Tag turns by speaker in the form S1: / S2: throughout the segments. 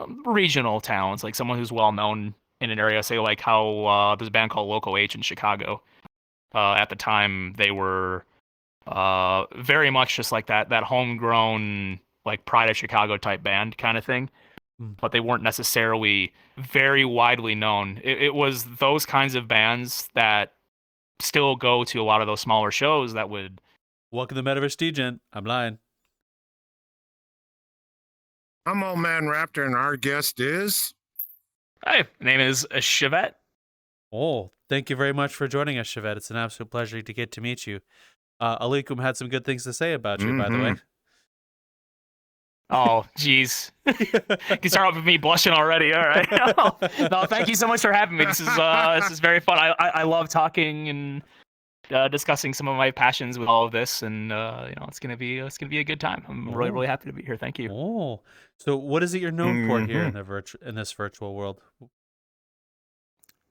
S1: regional towns, like someone who's well known in an area. Say like how there's a band called Local H in Chicago. At the time, they were very much just like that homegrown like Pride of Chicago type band kind of thing.
S2: Mm.
S1: But they weren't necessarily very widely known. It was those kinds of bands that still go to a lot of those smaller shows that would.
S2: Welcome to Metaverse Degen. I'm lying.
S3: I'm Old Man Raptor, and our guest is.
S1: Hi, my name is Chevette.
S2: Oh, thank you very much for joining us, Chevette. It's an absolute pleasure to get to meet you. Alikum had some good things to say about you, by the way.
S1: Oh, geez. You start off with me blushing already. All right. No, thank you so much for having me. This is very fun. I love talking and discussing some of my passions with all of this, and it's gonna be a good time. I'm really happy to be here. Thank you.
S2: Oh, so what is it you're known for here in this virtual world?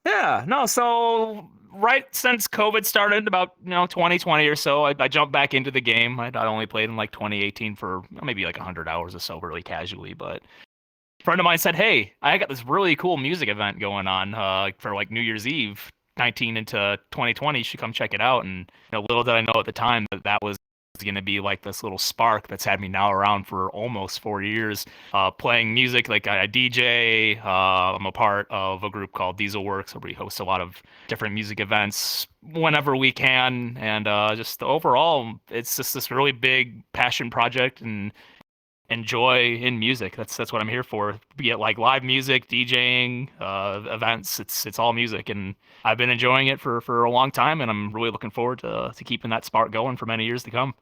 S1: Yeah, no, so right since COVID started, about 2020 or so, I jumped back into the game. I'd only played in like 2018 for maybe like 100 hours or so, really casually. But a friend of mine said, "Hey, I got this really cool music event going on for like New Year's Eve, 19 into 2020. You should come check it out." And little did I know at the time that was going to be like this little spark that's had me now around for almost 4 years, playing music. Like I DJ. I'm a part of a group called Dieselworks, where we host a lot of different music events whenever we can. And just overall, it's just this really big passion project and enjoy in music. That's what I'm here for. Be it like live music, DJing, events. It's all music, and I've been enjoying it for a long time, and I'm really looking forward to keeping that spark going for many years to come.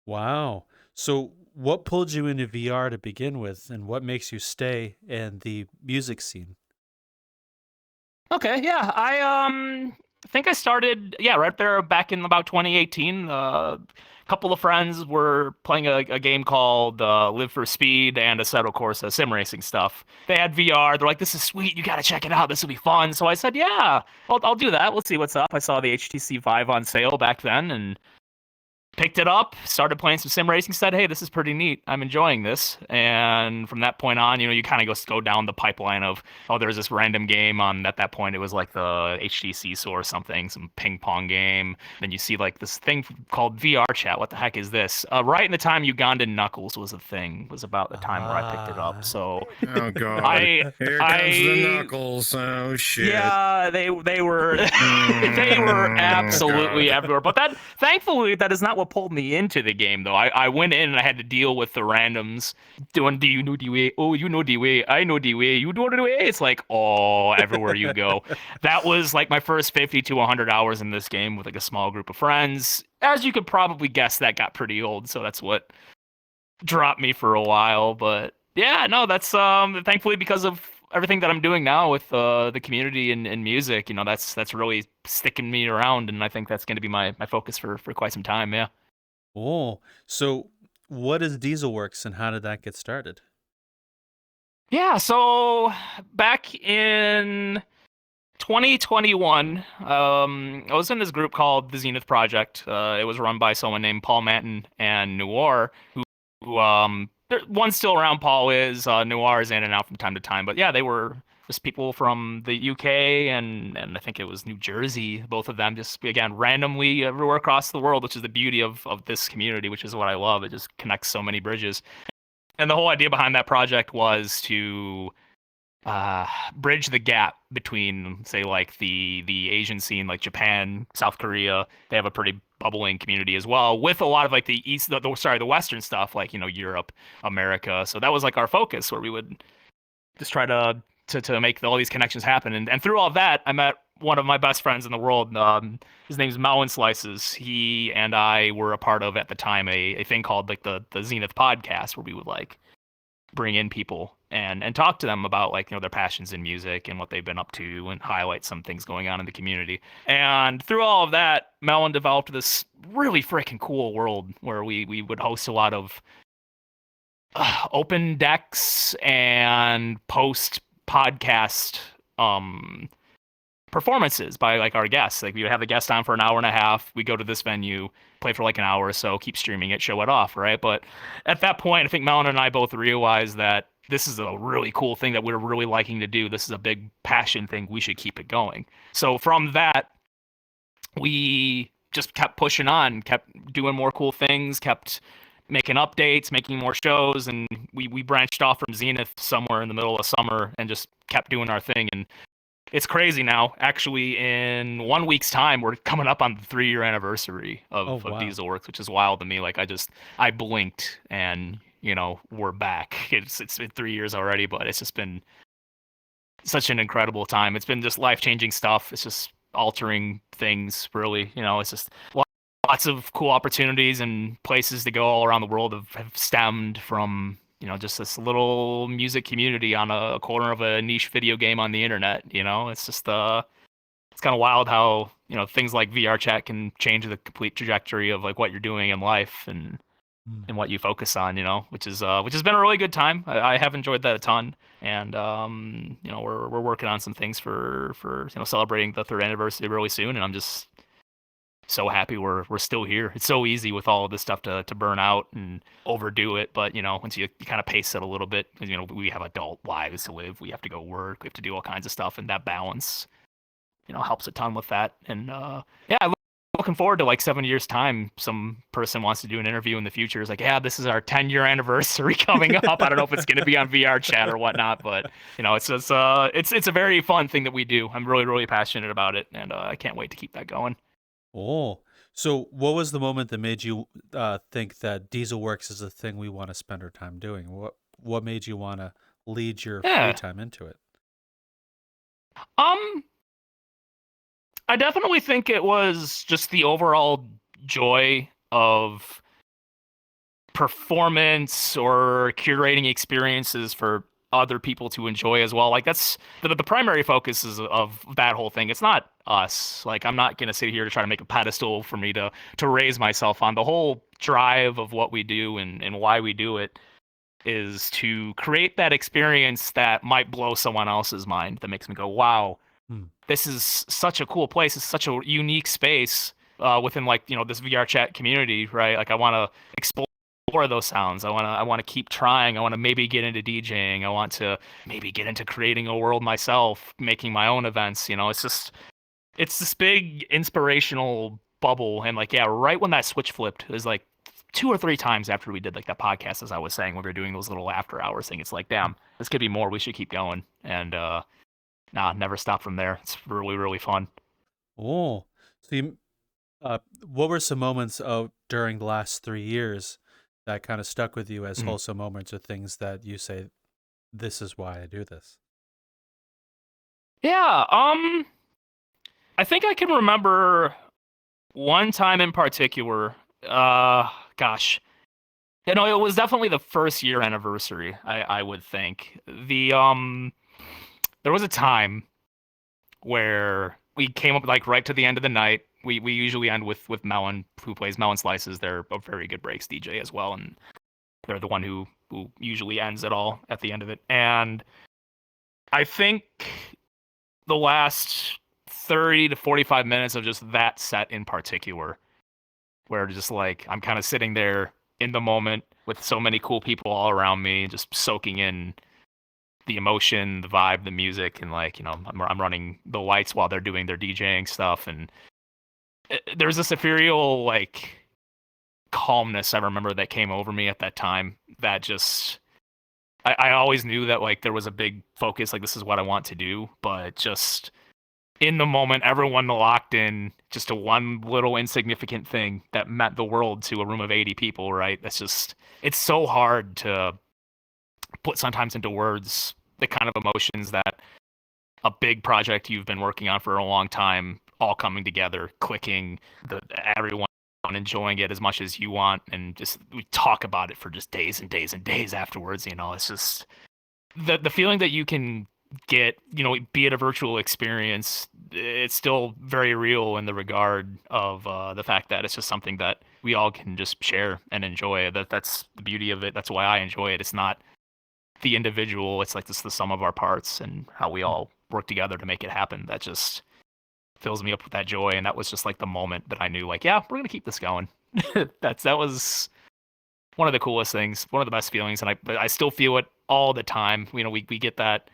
S2: Wow. So what pulled you into VR to begin with, and what makes you stay in the music scene?
S1: Okay, yeah. I think I started right there back in about 2018. A couple of friends were playing a game called Live for Speed and a set, of course, sim racing stuff. They had VR. They're like, "This is sweet. You got to check it out. This will be fun." So I said, "Yeah, I'll do that. Let's see what's up." I saw the HTC Vive on sale back then and picked it up, started playing some sim racing, said, "Hey, this is pretty neat. I'm enjoying this." And from that point on, you kind of go down the pipeline of, oh, there's this random game on, at that point, it was like the HTC or something, some ping pong game. Then you see like this thing called VRchat. What the heck is this? Right in the time Ugandan Knuckles was a thing, was about the time where I picked it up. So
S3: Oh God! Here comes the Knuckles. Oh shit!
S1: Yeah, they were they were absolutely everywhere. But thankfully that is not what pulled me into the game, though. I went in and I had to deal with the randoms doing, "Do you know the way? Oh, you know the way. I know the way. You know the way." It's like, oh, everywhere you go. That was like my first 50 to 100 hours in this game with like a small group of friends. As you could probably guess, that got pretty old, so that's what dropped me for a while. But yeah, no, that's thankfully because of everything that I'm doing now with the community and music, that's really sticking me around, and I think that's going to be my focus for quite some time. Yeah.
S2: Oh, so what is Dieselworks and how did that get started?
S1: Yeah, so back in 2021, I was in this group called the Zenith Project. It was run by someone named Paul Manton and Noir, who one's still around. Paul is. Noir is in and out from time to time, but yeah, they were just people from the UK and I think it was New Jersey. Both of them just, again, randomly everywhere across the world, which is the beauty of this community, which is what I love. It just connects so many bridges. And the whole idea behind that project was to bridge the gap between, say, like the Asian scene, like Japan, South Korea. They have a pretty bubbling community as well, with a lot of like the Western stuff, like Europe, America. So that was like our focus, where we would just try to make all these connections happen. And through all of that, I met one of my best friends in the world. His name's Mountain Slices. He and I were a part of, at the time, a thing called like the Zenith podcast, where we would like bring in people and talk to them about like their passions in music and what they've been up to, and highlight some things going on in the community. And through all of that, Melon developed this really freaking cool world where we would host a lot of open decks and post podcast performances by like our guests. Like we would have the guest on for an hour and a half. We go to this venue, play for like an hour or so, keep streaming it, show it off, right? But at that point, I think Melon and I both realized that this is a really cool thing that we're really liking to do. This is a big passion thing. We should keep it going. So from that, we just kept pushing on, kept doing more cool things, kept making updates, making more shows, and we branched off from Zenith somewhere in the middle of summer and just kept doing our thing. And it's crazy now. Actually, in 1 week's time, we're coming up on the 3-year anniversary of Dieselworks, which is wild to me. Like I blinked and we're back. It's been 3 years already, but it's just been such an incredible time. It's been just life-changing stuff. It's just altering things, really. It's just lots of cool opportunities and places to go all around the world have stemmed from just this little music community on a corner of a niche video game on the internet. It's just it's kind of wild how things like VRChat can change the complete trajectory of like what you're doing in life and what you focus on, which has been a really good time. I have enjoyed that a ton, and we're working on some things for celebrating the 3rd anniversary really soon, and I'm just so happy we're still here. It's so easy with all of this stuff to burn out and overdo it, but once you kind of pace it a little bit, we have adult lives to live. We have to go work. We have to do all kinds of stuff, and that balance helps a ton with that. And I'm looking forward to like 7 years time. Some person wants to do an interview in the future. It's like, yeah, this is our 10-year anniversary coming up. I don't know if it's going to be on VRChat or whatnot, but it's just, it's a very fun thing that we do. I'm really, really passionate about it, and I can't wait to keep that going.
S2: Oh, so what was the moment that made you think that Dieselworks is a thing we want to spend our time doing? What made you want to lead your free time into it?
S1: I definitely think it was just the overall joy of performance or curating experiences for other people to enjoy as well. Like that's the primary focus of that whole thing. It's not us. Like I'm not going to sit here to try to make a pedestal for me to raise myself on. The whole drive of what we do and why we do it is to create that experience that might blow someone else's mind, that makes me go, wow, this is such a cool place. It's such a unique space within like, this VRChat community, right? Like I want to explore those sounds. I want to keep trying. I want to maybe get into DJing. I want to maybe get into creating a world myself, making my own events. It's this big inspirational bubble. And like, right when that switch flipped, it was like 2 or 3 times after we did like that podcast, as I was saying, when we were doing those little after hours thing, it's like, damn, this could be more. We should keep going. And never stop from there. It's really, really fun.
S2: Oh, so you, what were some moments during the last 3 years that kind of stuck with you as wholesome moments, or things that you say, this is why I do this?
S1: Yeah, I think I can remember one time in particular. Gosh, it was definitely the 1st year anniversary. I would think there was a time where we came up like right to the end of the night. We usually end with Melon, who plays Melon Slices. They're a very good breaks DJ as well, and they're the one who usually ends it all at the end of it. And I think the last 30 to 45 minutes of just that set in particular, where just like I'm kind of sitting there in the moment with so many cool people all around me, just soaking in the emotion, the vibe, the music, and like, I'm running the lights while they're doing their DJing stuff, and there's this ethereal like calmness I remember that came over me at that time. That just, I always knew that like there was a big focus, like this is what I want to do, but just in the moment, everyone locked in just to one little insignificant thing that meant the world to a room of 80 people, right? That's just, it's so hard to put sometimes into words the kind of emotions that a big project you've been working on for a long time, all coming together, clicking, everyone enjoying it as much as you want, and just we talk about it for just days and days and days afterwards. It's just the feeling that you can get, be it a virtual experience, it's still very real in the regard of the fact that it's just something that we all can just share and enjoy. That's the beauty of it. That's why I enjoy it. It's not the individual, it's like this the sum of our parts and how we all work together to make it happen. That just fills me up with that joy. And that was just like the moment that I knew, like, yeah, we're gonna keep this going. that was one of the coolest things, one of the best feelings, and I still feel it all the time. You know, we get that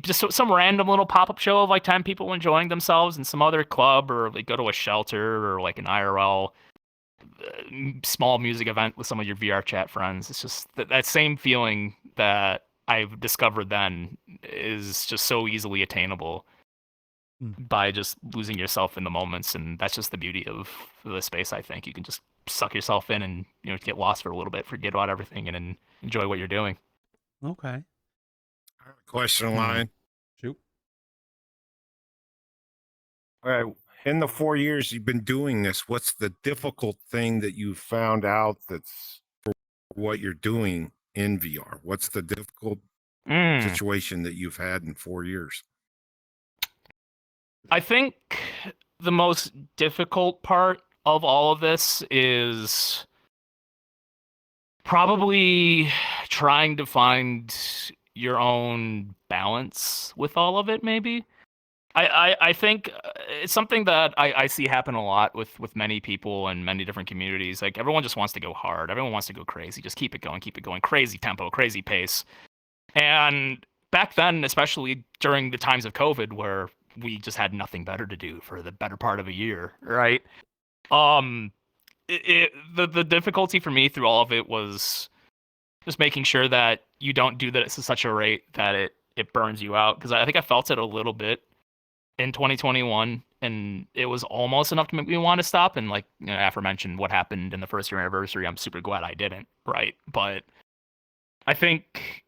S1: just some random little pop-up show of like 10 people enjoying themselves in some other club, or like go to a shelter or like an IRL small music event with some of your VR chat friends. It's just that same feeling that I've discovered then is just so easily attainable by just losing yourself in the moments, and that's just the beauty of the space. I think you can just suck yourself in and, you know, get lost for a little bit, forget about everything, and then enjoy what you're doing.
S2: Okay.
S3: Question line.
S2: Shoot.
S3: All right. In the 4 years you've been doing this, what's the difficult thing that you found out that's for what you're doing in VR? What's the difficult situation that you've had in 4 years?
S1: I think the most difficult part of all of this is probably trying to find your own balance with all of it, maybe. I think it's something that I see happen a lot with many people and many different communities. Like, everyone just wants to go hard. Everyone wants to go crazy. Just keep it going. Crazy tempo, crazy pace. And back then, especially during the times of COVID, where we just had nothing better to do for the better part of a year, right? The difficulty for me through all of it was just making sure that you don't do this at such a rate that it burns you out. Because I think I felt it a little bit in 2021, and it was almost enough to make me want to stop. And like, you know, aforementioned what happened in the first year anniversary, I'm super glad I didn't, right? But I think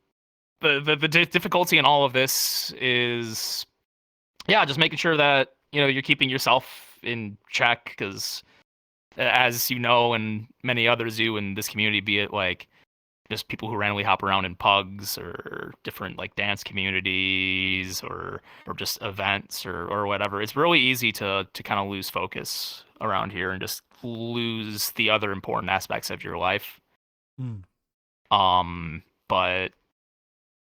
S1: the difficulty in all of this is, yeah, just making sure that, you know, you're keeping yourself in check, because as you know, and many others do in this community, be it like just people who randomly hop around in pugs or different like dance communities or just events or whatever, it's really easy to kind of lose focus around here and just lose the other important aspects of your life. But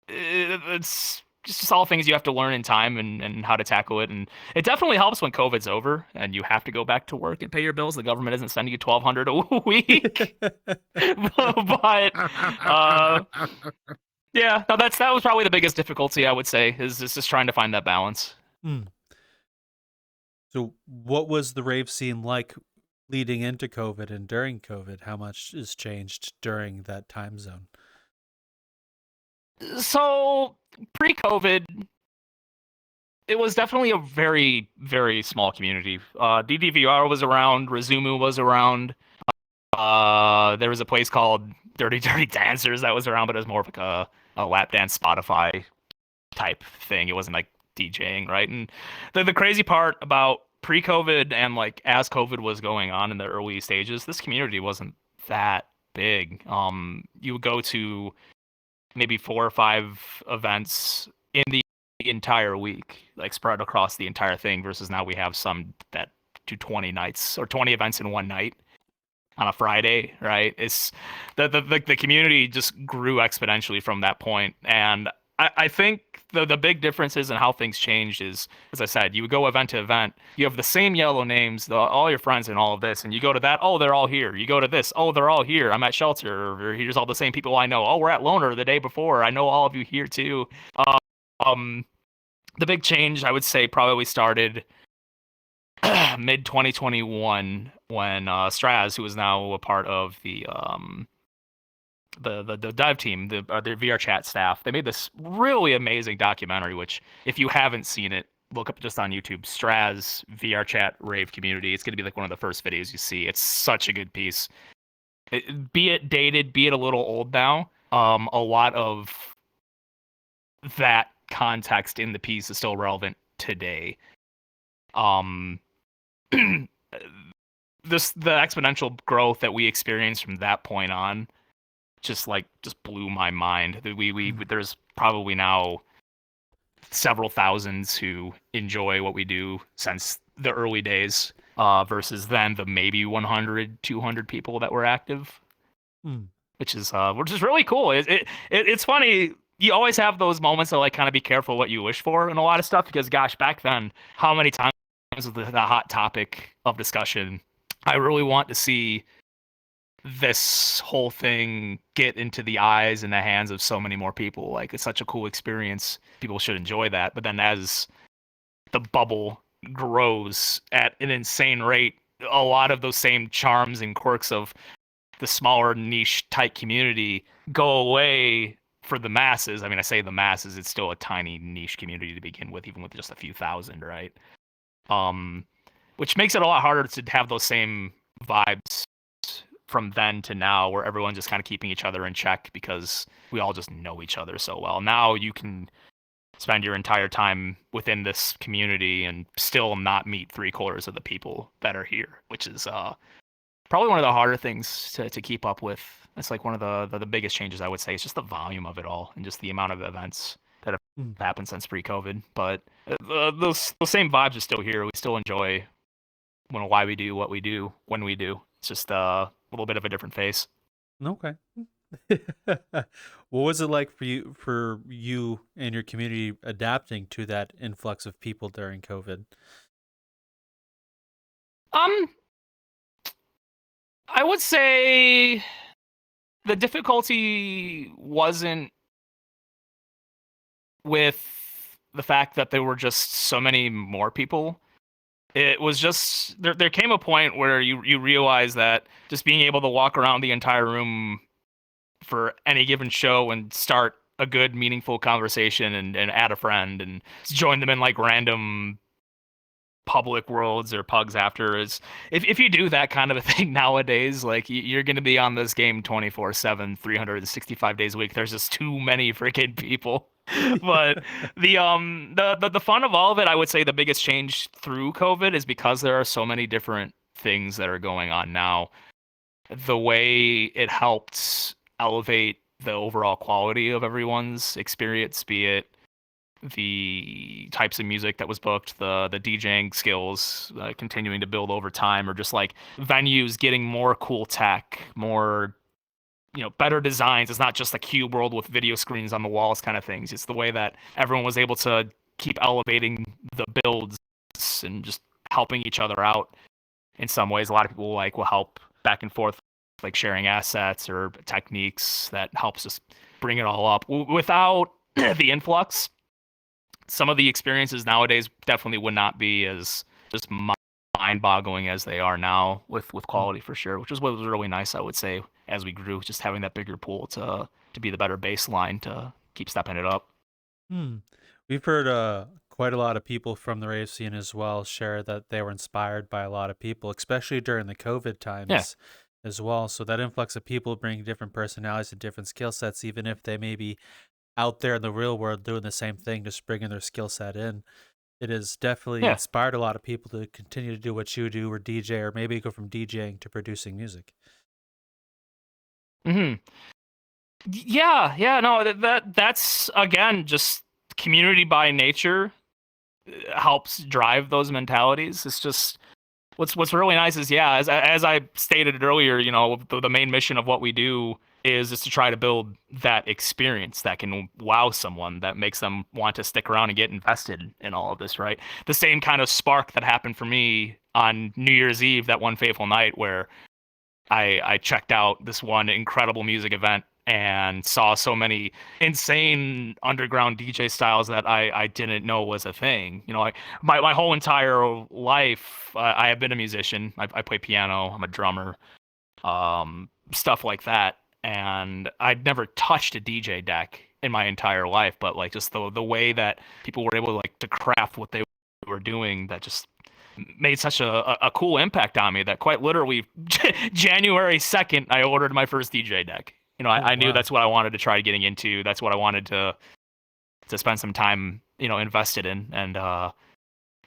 S1: it's just all things you have to learn in time and how to tackle it. And it definitely helps when COVID's over and you have to go back to work and pay your bills. The government isn't sending you $1,200 a week. But yeah, no, that was probably the biggest difficulty, I would say, is just trying to find that balance.
S2: So what was the rave scene like leading into COVID and during COVID? How much has changed during that time zone?
S1: So pre-COVID, it was definitely a very, very small community. DDVR was around, Razumu was around. There was a place called Dirty Dancers that was around, but it was more of like a lap dance Spotify type thing. It wasn't like DJing, right? And the crazy part about pre-COVID and like as COVID was going on in the early stages, this community wasn't that big. You would go to maybe 4 or 5 events in the entire week, like spread across the entire thing, versus now we have some that do 20 nights or 20 events in one night on a Friday, right? It's the community just grew exponentially from that point. And I think the big differences in how things changed is, as I said, you would go event to event, you have the same yellow names, all your friends and all of this, and you go to that, oh, they're all here. You go to this, oh, they're all here. I'm at shelter, or here's all the same people I know. Oh, we're at Loner the day before. I know all of you here too. The big change, I would say, probably started mid 2021 when Straz, who is now a part of the dive team, the VRchat staff, they made this really amazing documentary, which if you haven't seen it, look up just on YouTube, Straz VRchat Rave Community. It's going to be like one of the first videos you see. It's such a good piece. Be it dated, be it a little old now, a lot of that context in the piece is still relevant today. The exponential growth that we experienced from that point on just blew my mind. There's probably now several thousands who enjoy what we do since the early days, versus then the maybe 100, 200 people that were active, which is really cool. It's funny. You always have those moments of like kind of be careful what you wish for and a lot of stuff, because gosh, back then, how many times was the hot topic of discussion? I really want to see this whole thing get into the eyes and the hands of so many more people. Like, it's such a cool experience. People should enjoy that. But then as the bubble grows at an insane rate, a lot of those same charms and quirks of the smaller niche tight community go away for the masses. I mean, I say the masses, it's still a tiny niche community to begin with, even with just a few thousand, right? Which makes it a lot harder to have those same vibes from then to now, where everyone's just kind of keeping each other in check because we all just know each other so well. Now you can spend your entire time within this community and still not meet 3/4 of the people that are here, which is probably one of the harder things to keep up with. It's like one of the biggest changes, I would say. It's just the volume of it all and just the amount of events that have happened since pre-COVID. But those same vibes are still here. We still enjoy why we do what we do when we do. It's just a little bit of a different face.
S2: Okay. What was it like for you and your community adapting to that influx of people during COVID?
S1: I would say the difficulty wasn't with the fact that there were just so many more people. It was just there came a point where you realize that just being able to walk around the entire room for any given show and start a good, meaningful conversation and add a friend and join them in like random public worlds or pugs after is if you do that kind of a thing nowadays, like you're going to be on this game 24/7, 365 days a week. There's just too many freaking people. But the fun of all of it, I would say the biggest change through COVID is because there are so many different things that are going on now. The way it helped elevate the overall quality of everyone's experience, be it the types of music that was booked, the DJing skills continuing to build over time, or just like venues getting more cool tech, more better designs. It's not just a cube world with video screens on the walls kind of things. It's the way that everyone was able to keep elevating the builds and just helping each other out in some ways. A lot of people will help back and forth, like sharing assets or techniques that helps us bring it all up. Without the influx, some of the experiences nowadays definitely would not be as just mind-boggling as they are now with quality for sure, which is what was really nice, I would say, as we grew, just having that bigger pool to be the better baseline to keep stepping it up.
S2: We've heard quite a lot of people from the rave scene as well share that they were inspired by a lot of people, especially during the COVID times as well. So that influx of people bringing different personalities and different skill sets, even if they may be out there in the real world doing the same thing, just bringing their skill set in. It has definitely inspired a lot of people to continue to do what you do or DJ, or maybe go from DJing to producing music.
S1: Yeah, no, that's again just community by nature helps drive those mentalities. It's just what's really nice is as I stated earlier, the main mission of what we do is to try to build that experience that can wow someone, that makes them want to stick around and get invested in all of this, right? The same kind of spark that happened for me on New Year's Eve, that one fateful night where I checked out this one incredible music event and saw so many insane underground DJ styles that I didn't know was a thing. My whole entire life, I have been a musician. I play piano. I'm a drummer, stuff like that. And I'd never touched a DJ deck in my entire life, but like just the way that people were able to craft what they were doing, that just made such a cool impact on me that quite literally January 2nd, I ordered my first DJ deck. I knew that's what I wanted to try getting into. That's what I wanted to spend some time, invested in. And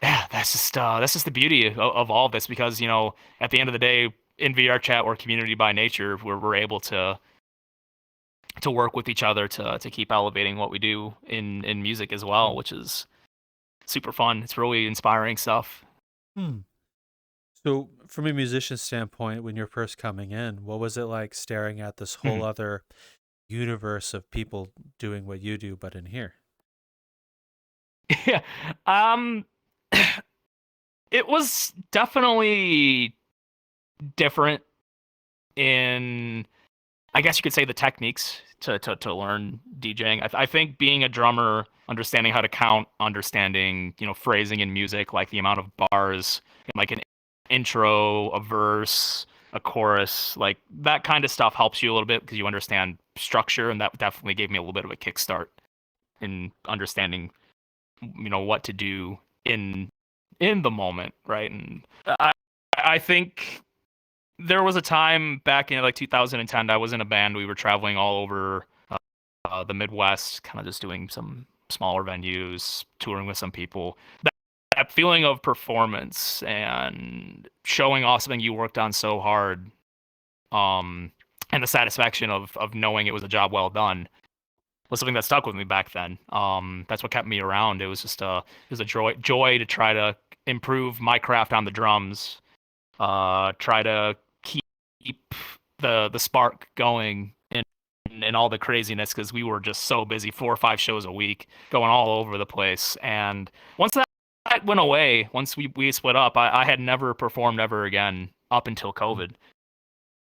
S1: that's just the beauty of all of this, because at the end of the day, in VRChat, we're community by nature, where we're able to work with each other to keep elevating what we do in music as well, which is super fun. It's really inspiring stuff.
S2: So from a musician standpoint, when you're first coming in, what was it like staring at this whole other universe of people doing what you do, but in here?
S1: Yeah. It was definitely different in, I guess you could say, the techniques to learn DJing. I think being a drummer, understanding how to count, understanding, phrasing in music, like the amount of bars, like an intro, a verse, a chorus, like that kind of stuff helps you a little bit because you understand structure, and that definitely gave me a little bit of a kickstart in understanding, what to do in the moment, right? And I think there was a time back in like 2010, I was in a band. We were traveling all over the Midwest, kind of just doing some smaller venues, touring with some people. That feeling of performance and showing off something you worked on so hard, and the satisfaction of knowing it was a job well done, was something that stuck with me back then. That's what kept me around. It was just it was a joy to try to improve my craft on the drums, try to keep the spark going in all the craziness, because we were just so busy, 4 or 5 shows a week, going all over the place. And once that went away, once we split up, I had never performed ever again up until COVID.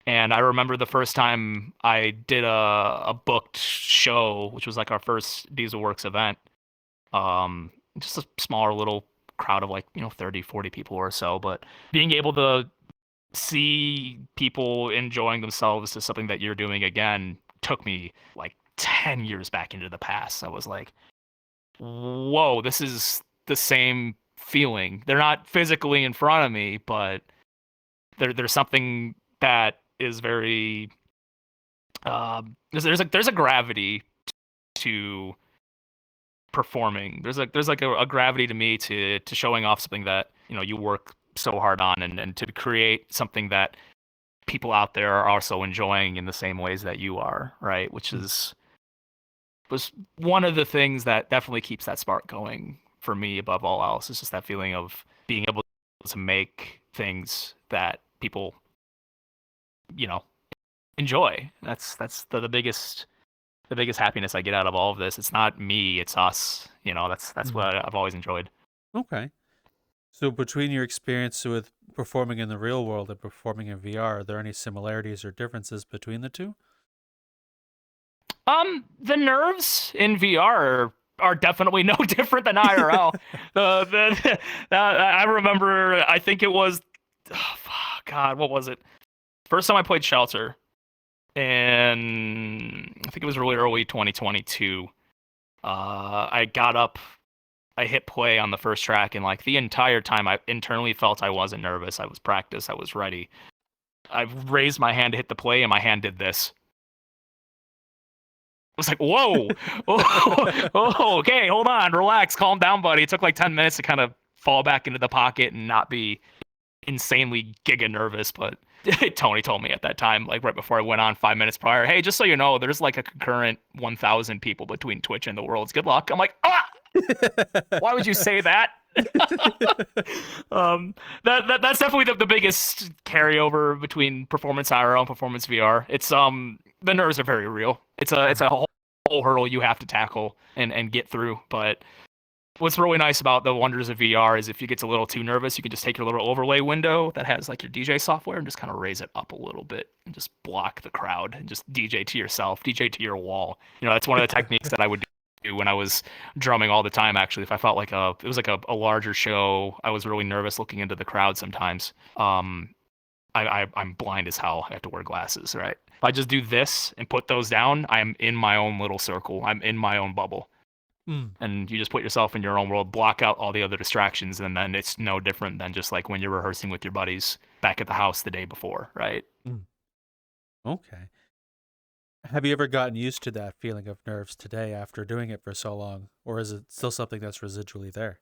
S1: And I remember the first time I did a booked show, which was like our first Dieselworks event. Just a smaller little crowd of like, 30, 40 people or so, but being able to see people enjoying themselves to something that you're doing again took me like 10 years back into the past. I was like, whoa, this is the same feeling. They're not physically in front of me, but there's something that is very there's a gravity to performing. There's like a gravity to me to showing off something that you work so hard on, and to create something that people out there are also enjoying in the same ways that you are, right? Which was one of the things that definitely keeps that spark going for me above all else. It's just that feeling of being able to make things that people enjoy. That's the biggest happiness I get out of all of this. It's not me, it's us. That's what I've always enjoyed.
S2: Okay. So between your experience with performing in the real world and performing in VR, are there any similarities or differences between the two?
S1: The nerves in VR are definitely no different than IRL. I remember, I think it was, God, what was it? First time I played Shelter, and I think it was really early 2022. I got up, I hit play on the first track, and like the entire time I internally felt I wasn't nervous. I was practiced, I was ready. I raised my hand to hit the play, and my hand did this. I was like, whoa, oh, okay, hold on, relax, calm down, buddy. It took like 10 minutes to kind of fall back into the pocket and not be insanely giga nervous, but Tony told me at that time, like right before I went on 5 minutes prior, hey, just so you know, there's like a concurrent 1,000 people between Twitch and the Worlds. Good luck. I'm like, why would you say that? That's definitely the biggest carryover between performance IRL and performance VR. It's the nerves are very real. It's a whole hurdle you have to tackle and get through. But what's really nice about the wonders of VR is if you get a little too nervous, you can just take your little overlay window that has like your DJ software and just kind of raise it up a little bit and just block the crowd and just DJ to yourself, DJ to your wall. That's one of the techniques that I would do when I was drumming all the time. Actually, if I felt like it was like a larger show, I was really nervous looking into the crowd sometimes. I'm blind as hell. I have to wear glasses, right? If I just do this and put those down, I'm in my own little circle. I'm in my own bubble. And you just put yourself in your own world, block out all the other distractions, and then it's no different than just like when you're rehearsing with your buddies back at the house the day before, right?
S2: Okay. Have you ever gotten used to that feeling of nerves today after doing it for so long, or is it still something that's residually there?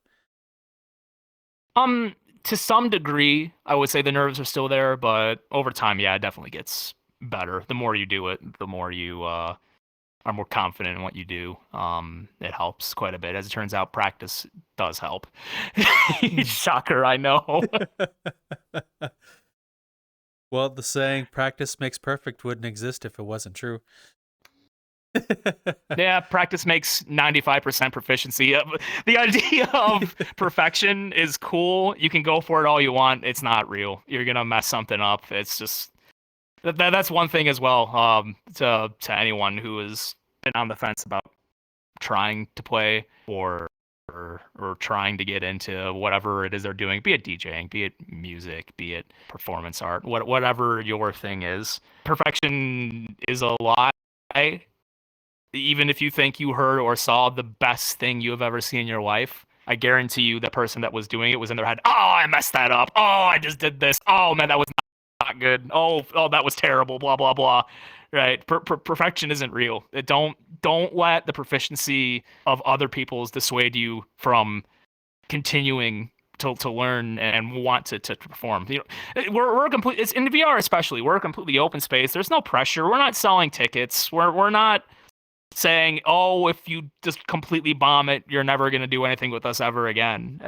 S1: To some degree, I would say the nerves are still there, but over time, yeah, it definitely gets better. The more you do it, the more you are more confident in what you do. It helps quite a bit. As it turns out, practice does help. Shocker, I know.
S2: Well, the saying "practice makes perfect" wouldn't exist if it wasn't true.
S1: Yeah, practice makes 95% proficiency. The idea of perfection is cool. You can go for it all you want. It's not real. You're gonna mess something up. It's just That's one thing as well. To anyone who has been on the fence about trying to play or trying to get into whatever it is they're doing, be it DJing, be it music, be it performance art, whatever your thing is. Perfection is a lie. Even if you think you heard or saw the best thing you have ever seen in your life, I guarantee you the person that was doing it was in their head, oh, I messed that up. Oh, I just did this. Oh, man, that was not good. Oh, that was terrible. Blah, blah, blah. Right? Perfection isn't real. Don't let the proficiency of other people's dissuade you from continuing to learn and want to perform. We're complete. It's in VR especially. We're a completely open space. There's no pressure. We're not selling tickets. We're not saying, oh, if you just completely bomb it, you're never going to do anything with us ever again.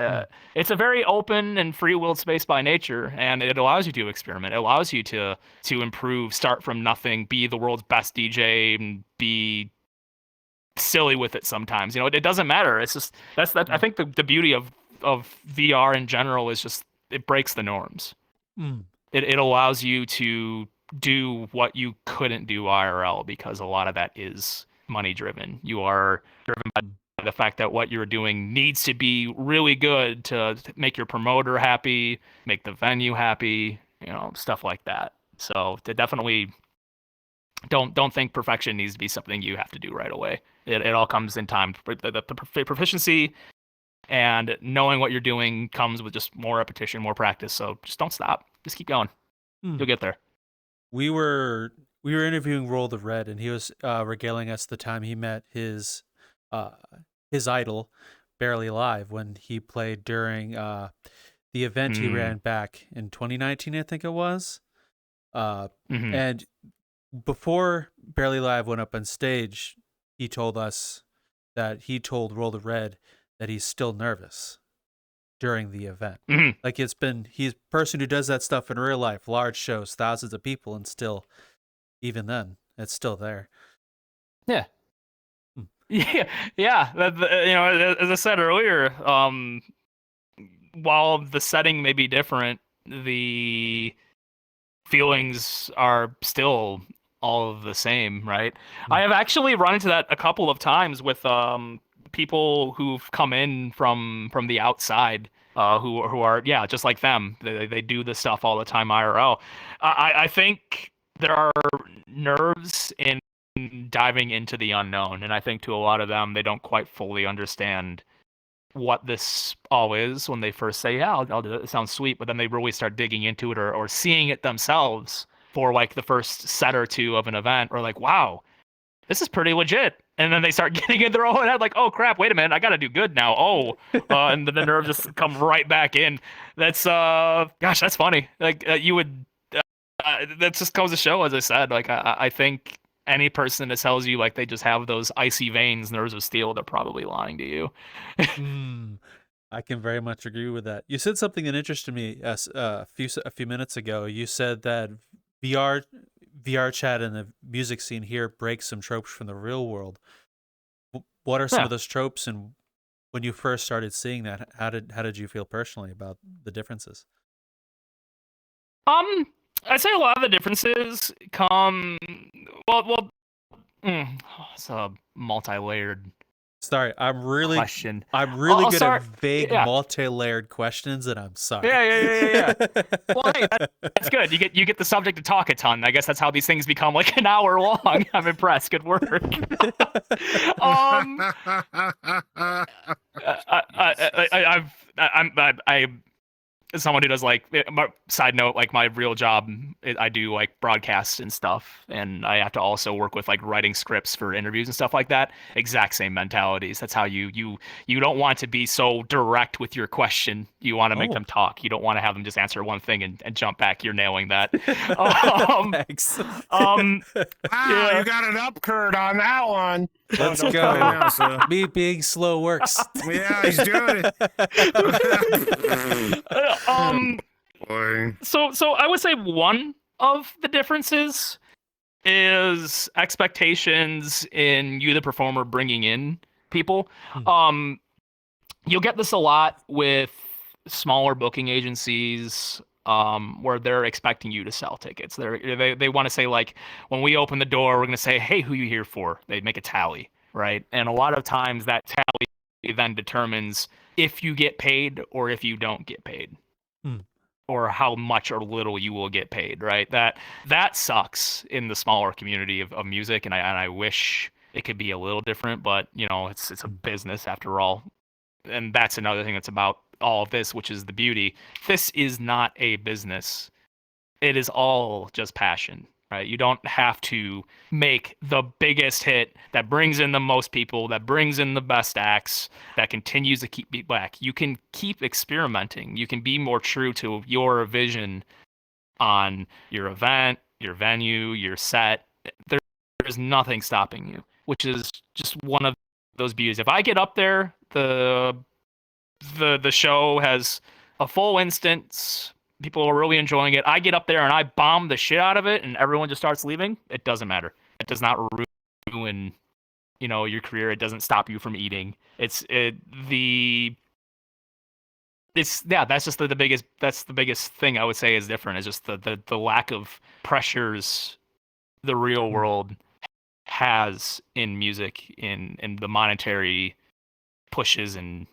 S1: It's a very open and free-willed space by nature, and it allows you to experiment. It allows you to improve, start from nothing, be the world's best DJ, and be silly with it sometimes. It doesn't matter. It's just that's I think the beauty of VR in general is just it breaks the norms. It allows you to do what you couldn't do IRL because a lot of that is money driven. You are driven by the fact that what you're doing needs to be really good to make your promoter happy, make the venue happy, stuff like that. So to definitely don't think perfection needs to be something you have to do right away. It all comes in time. The proficiency and knowing what you're doing comes with just more repetition, more practice. So just don't stop. Just keep going. You'll get there.
S2: We were interviewing Roll the Red, and he was regaling us the time he met his idol, Barely Live, when he played during the event he ran back in 2019, I think it was. And before Barely Live went up on stage, he told us that he told Roll the Red that he's still nervous during the event. Like he's a person who does that stuff in real life, large shows, thousands of people, and still, even then, it's still there.
S1: Yeah. Yeah. As I said earlier, while the setting may be different, the feelings are still all the same, right? I have actually run into that a couple of times with people who've come in from the outside, who are just like them. They do this stuff all the time IRL. I think there are nerves in diving into the unknown, and I think to a lot of them they don't quite fully understand what this all is when they first say, yeah, I'll do it. It sounds sweet, but then they really start digging into it or seeing it themselves for like the first set or two of an event, or like, wow, this is pretty legit. And then they start getting in their own head, like, oh crap, wait a minute, I gotta do good now. Oh, and then the nerves just come right back in. That's gosh, that's funny. Like you would, that just goes to show, as I said, like I think any person that tells you like they just have those icy veins, nerves of steel, they're probably lying to you.
S2: I can very much agree with that. You said something that interested me a few minutes ago. You said that VR chat and the music scene here breaks some tropes from the real world. What are some of those tropes, and when you first started seeing that, how did you feel personally about the differences?
S1: I'd say a lot of the differences come it's a multi-layered
S2: Sorry, I'm really
S1: question.
S2: I'm really good at vague, multi-layered questions, and I'm sorry.
S1: Yeah. Well, hey, that's good. You get the subject to talk a ton. I guess that's how these things become like an hour long. I'm impressed. Good work. I'm someone who does like, side note, like my real job, I do like broadcasts and stuff, and I have to also work with like writing scripts for interviews and stuff like that. Exact same mentalities. That's how you don't want to be so direct with your question. You want to make them talk. You don't want to have them just answer one thing and jump back. You're nailing that.
S2: Thanks.
S3: Wow, you got an upcurd on that one.
S2: Let's go.
S3: Now, so.
S2: Me being slow works.
S3: Yeah, he's doing it. Boy.
S1: So I would say one of the differences is expectations in you, the performer, bringing in people. You'll get this a lot with smaller booking agencies where they're expecting you to sell tickets. They want to say, like, when we open the door, we're going to say, hey, who you here for? They make a tally, right? And a lot of times that tally then determines if you get paid or if you don't get paid. Or how much or little you will get paid, right? That sucks in the smaller community of music, and I wish it could be a little different, but you know, it's a business after all. And that's another thing that's about all of this, which is the beauty. This is not a business. It is all just passion, right? You don't have to make the biggest hit that brings in the most people, that brings in the best acts, that continues to keep beat back. You can keep experimenting. You can be more true to your vision on your event, your venue, your set. There's nothing stopping you, which is just one of those beauties. If I get up there, the show has a full instance. People are really enjoying it. I get up there and I bomb the shit out of it, and everyone just starts leaving. It doesn't matter. It does not ruin, you know, your career. It doesn't stop you from eating. That's just the biggest. That's the biggest thing I would say is different. Is just the lack of pressures the real world has in music, in the monetary pushes and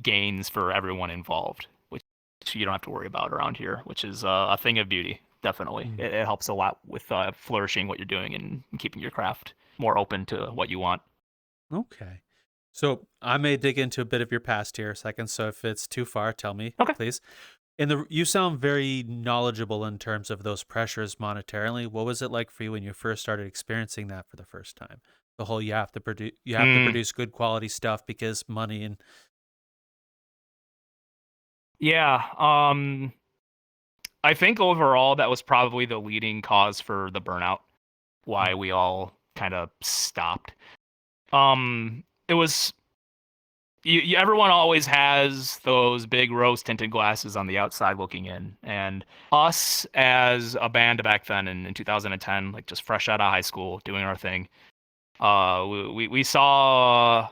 S1: gains for everyone involved, which you don't have to worry about around here, which is a thing of beauty. Definitely, it helps a lot with flourishing what you're doing and keeping your craft more open to what you want.
S2: Okay. So I may dig into a bit of your past here a second. So if it's too far, tell me, please. You sound very knowledgeable in terms of those pressures monetarily. What was it like for you when you first started experiencing that for the first time? The whole you have to produce good quality stuff because money and
S1: I think overall that was probably the leading cause for the burnout, why we all kind of stopped. It was everyone always has those big rose tinted glasses on the outside looking in, and us as a band back then in 2010, like just fresh out of high school doing our thing, we saw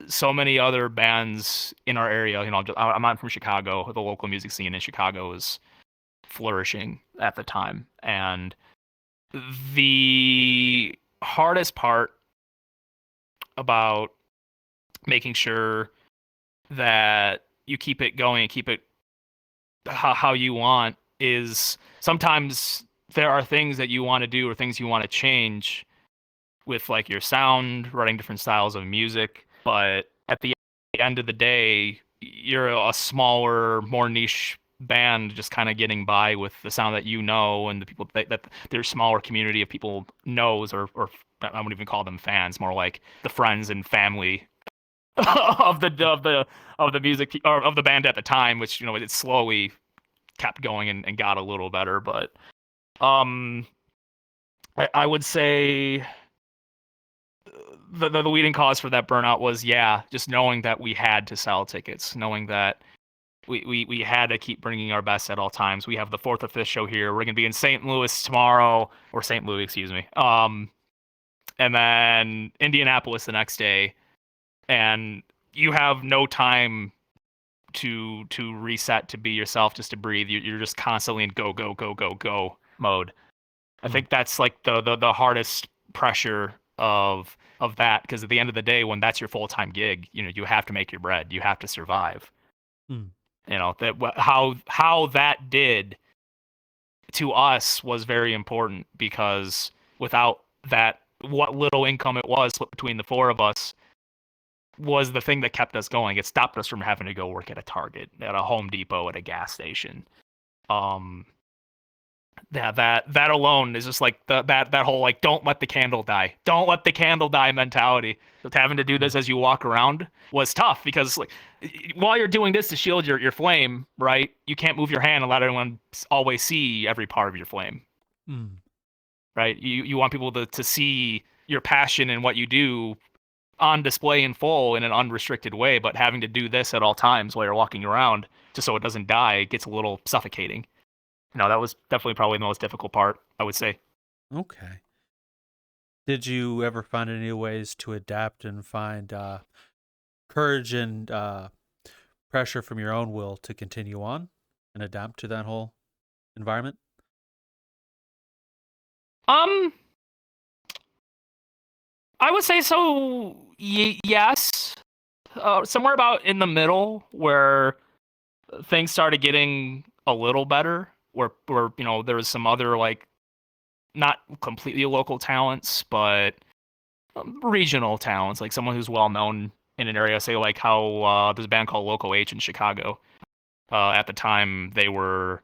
S1: so many other bands in our area. You know, I'm not from Chicago. The local music scene in Chicago was flourishing at the time, and the hardest part about making sure that you keep it going, keep it how you want, is sometimes there are things that you want to do or things you want to change with, like, your sound, writing different styles of music, but at the end of the day, you're a smaller, more niche band just kind of getting by with the sound that you know, and the people that their smaller community of people knows, or I wouldn't even call them fans, more like the friends and family of the music, or of the band at the time, which, you know, it slowly kept going and got a little better. But I would say the leading cause for that burnout was, just knowing that we had to sell tickets, knowing that we had to keep bringing our best at all times. We have the 4th or 5th show here. We're going to be in St. Louis tomorrow, or St. Louis, excuse me. And then Indianapolis the next day. And you have no time to reset, to be yourself, just to breathe. You're just constantly in go mode. I think that's like the hardest pressure of that, because at the end of the day, when that's your full-time gig, you know, you have to make your bread, you have to survive. You know, that how that did to us was very important, because without that, what little income it was split between the 4 of us was the thing that kept us going. It stopped us from having to go work at a Target, at a Home Depot, at a gas station. That alone is just like that whole, like, don't let the candle die mentality. So having to do this as you walk around was tough, because, like, while you're doing this to shield your flame, right, you can't move your hand and let everyone always see every part of your flame. Right? You want people to see your passion and what you do on display in full in an unrestricted way, but having to do this at all times while you're walking around just so it doesn't die, it gets a little suffocating. No, that was definitely probably the most difficult part, I would say.
S2: Okay. Did you ever find any ways to adapt and find courage and pressure from your own will to continue on? and adapt to that whole environment?
S1: I would say so. Yes, somewhere about in the middle where things started getting a little better, where there was some other like not completely local talents, but regional talents, like someone who's well known in an area. Say like how there's a band called Local H in Chicago. At the time, they were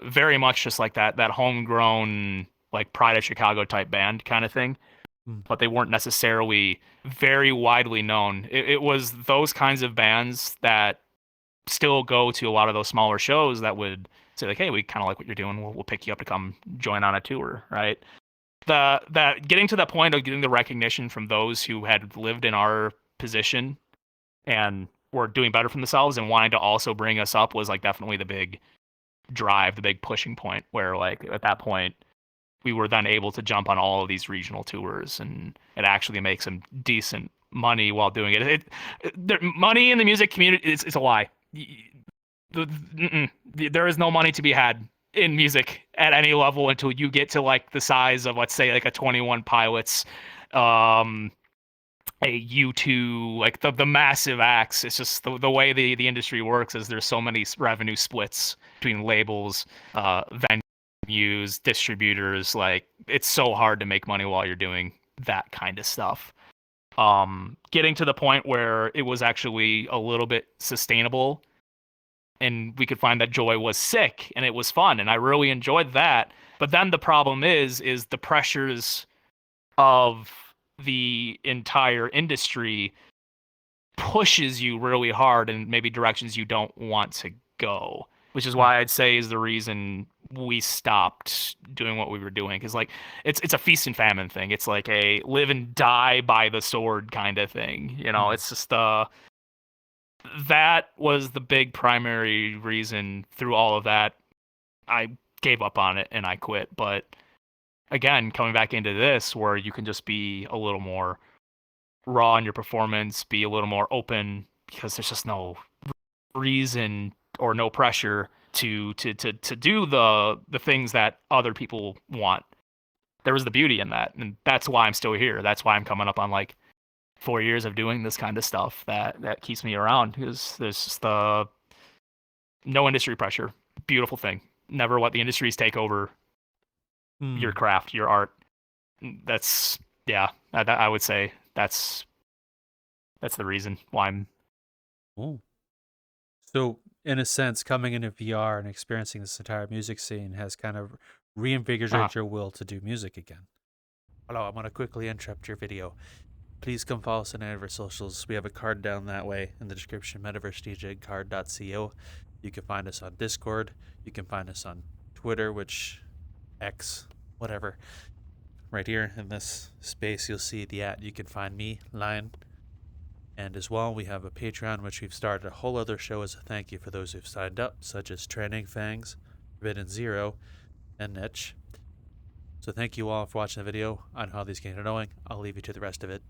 S1: very much just like that homegrown like Pride of Chicago type band kind of thing. But they weren't necessarily very widely known. It was those kinds of bands that still go to a lot of those smaller shows that would say like, hey, we kind of like what you're doing. We'll pick you up to come join on a tour, right? That getting to that point of getting the recognition from those who had lived in our position and were doing better for themselves and wanting to also bring us up was like definitely the big drive, the big pushing point where like at that point we were then able to jump on all of these regional tours and actually make some decent money while doing it. Money in the music community it's a lie. There is no money to be had in music at any level until you get to like the size of, let's say, like a 21 Pilots, a U2, like the massive acts. It's just the way the industry works is there's so many revenue splits between labels, venues, distributors. Like it's so hard to make money while you're doing that kind of stuff. Getting to the point where it was actually a little bit sustainable and we could find that joy was sick and it was fun and I really enjoyed that. But then the problem is the pressures of the entire industry pushes you really hard in maybe directions you don't want to go, which is why I'd say is the reason we stopped doing what we were doing. Because like it's a feast and famine thing. It's like a live and die by the sword kind of thing. It's just that was the big primary reason through all of that. I gave up on it and I quit. But again, coming back into this where you can just be a little more raw in your performance, be a little more open because there's just no reason or no pressure to do the things that other people want. There was the beauty in that, and that's why I'm still here. That's why I'm coming up on like 4 years of doing this kind of stuff that keeps me around because there's just no industry pressure. Beautiful thing. Never let the industries take over your craft, your art. That's I would say that's the reason why I'm.
S2: Oh. So in a sense, coming into VR and experiencing this entire music scene has kind of reinvigorated your will to do music again. Hello, I'm going to quickly interrupt your video. Please come follow us on any of our socials. We have a card down that way in the description, metaversedegen.co. You can find us on Discord. You can find us on Twitter, which X, whatever. Right here in this space, you'll see the @ You can find me, Lion. And as well, we have a Patreon, which we've started a whole other show as a thank you for those who've signed up, such as Training Fangs, Forbidden Zero, and Niche. So thank you all for watching the video on how these games are going. I'll leave you to the rest of it.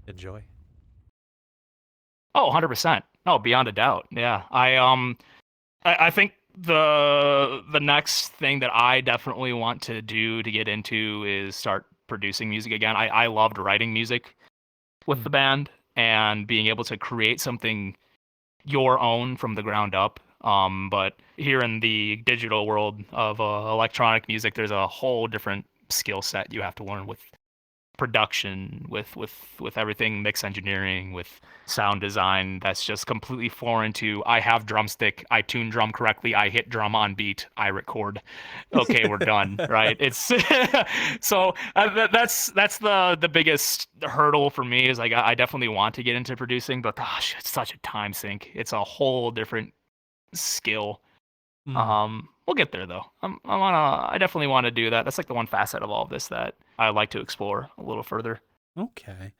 S2: Enjoy.
S1: Oh, 100%. No, beyond a doubt. Yeah. I think the next thing that I definitely want to do to get into is start producing music again. I loved writing music with the band and being able to create something your own from the ground up. But here in the digital world of electronic music, there's a whole different skill set you have to learn with production, with everything, mix engineering, with sound design. That's just completely foreign to I have drumstick, I tune drum correctly, I hit drum on beat, I record. Okay, we're done, right? It's so that's the biggest hurdle for me is like I definitely want to get into producing, but gosh, it's such a time sink. It's a whole different skill. We'll get there though. I definitely want to do that. That's like the one facet of all of this that I like to explore a little further.
S2: Okay.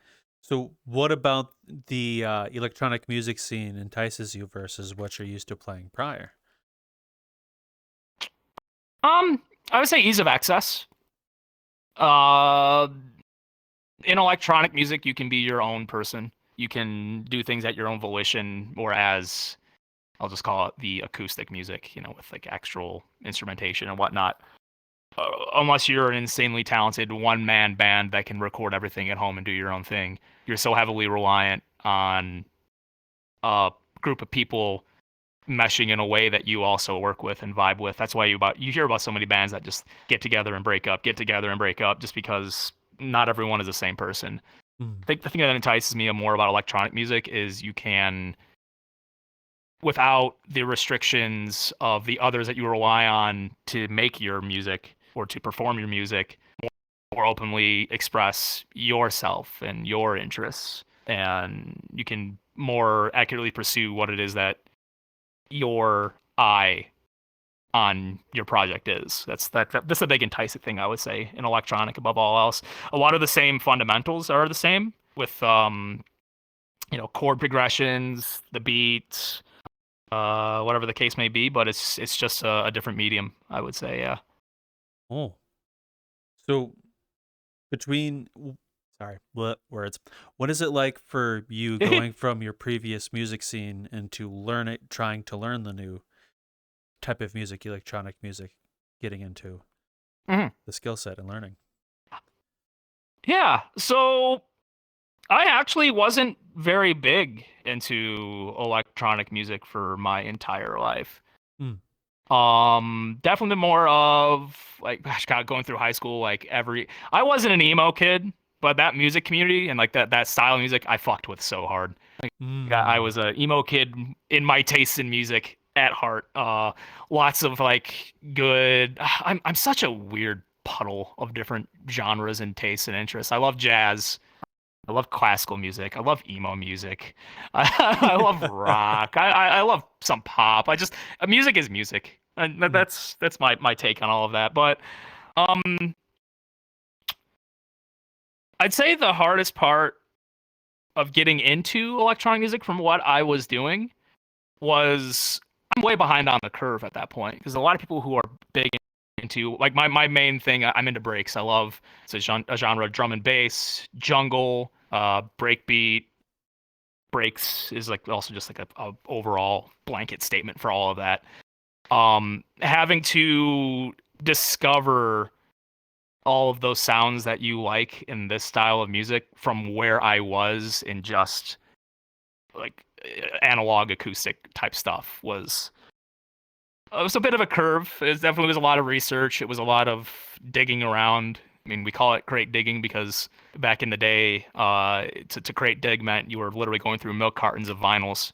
S2: So what about the electronic music scene entices you versus what you're used to playing prior?
S1: I would say ease of access. In electronic music, you can be your own person. You can do things at your own volition, whereas I'll just call it the acoustic music, with like actual instrumentation and whatnot. Unless you're an insanely talented one-man band that can record everything at home and do your own thing, you're so heavily reliant on a group of people meshing in a way that you also work with and vibe with. That's why you hear about so many bands that just get together and break up, just because not everyone is the same person. I think the thing that entices me more about electronic music is you can, without the restrictions of the others that you rely on to make your music or to perform your music, more openly express yourself and your interests, and you can more accurately pursue what it is that your eye on your project is. That's a big enticing thing, I would say, in electronic above all else. A lot of the same fundamentals are the same with chord progressions, the beats, whatever the case may be, but it's just a different medium, I would say. Yeah.
S2: Oh, so sorry, what words? What is it like for you going from your previous music scene into trying to learn the new type of music, electronic music, getting into the skill set and learning?
S1: Yeah, so I actually wasn't very big into electronic music for my entire life. Definitely more of like, gosh, God, going through high school, I wasn't an emo kid, but that music community and like that style of music, I fucked with so hard. I was a emo kid in my tastes in music at heart. Lots of like good. I'm such a weird puddle of different genres and tastes and interests. I love jazz. I love classical music. I love emo music. I love rock. I love some pop. Music is music. And that's my take on all of that. But I'd say the hardest part of getting into electronic music from what I was doing was I'm way behind on the curve at that point, because a lot of people who are big into, like, my main thing, I'm into breaks. It's a genre of drum and bass, jungle, breakbeat. Breaks is like also just like a overall blanket statement for all of that. Having to discover all of those sounds that you like in this style of music from where I was in just like analog acoustic type stuff was a bit of a curve. It definitely was a lot of research. It was a lot of digging around. I mean, we call it crate digging because back in the day, to crate dig meant you were literally going through milk cartons of vinyls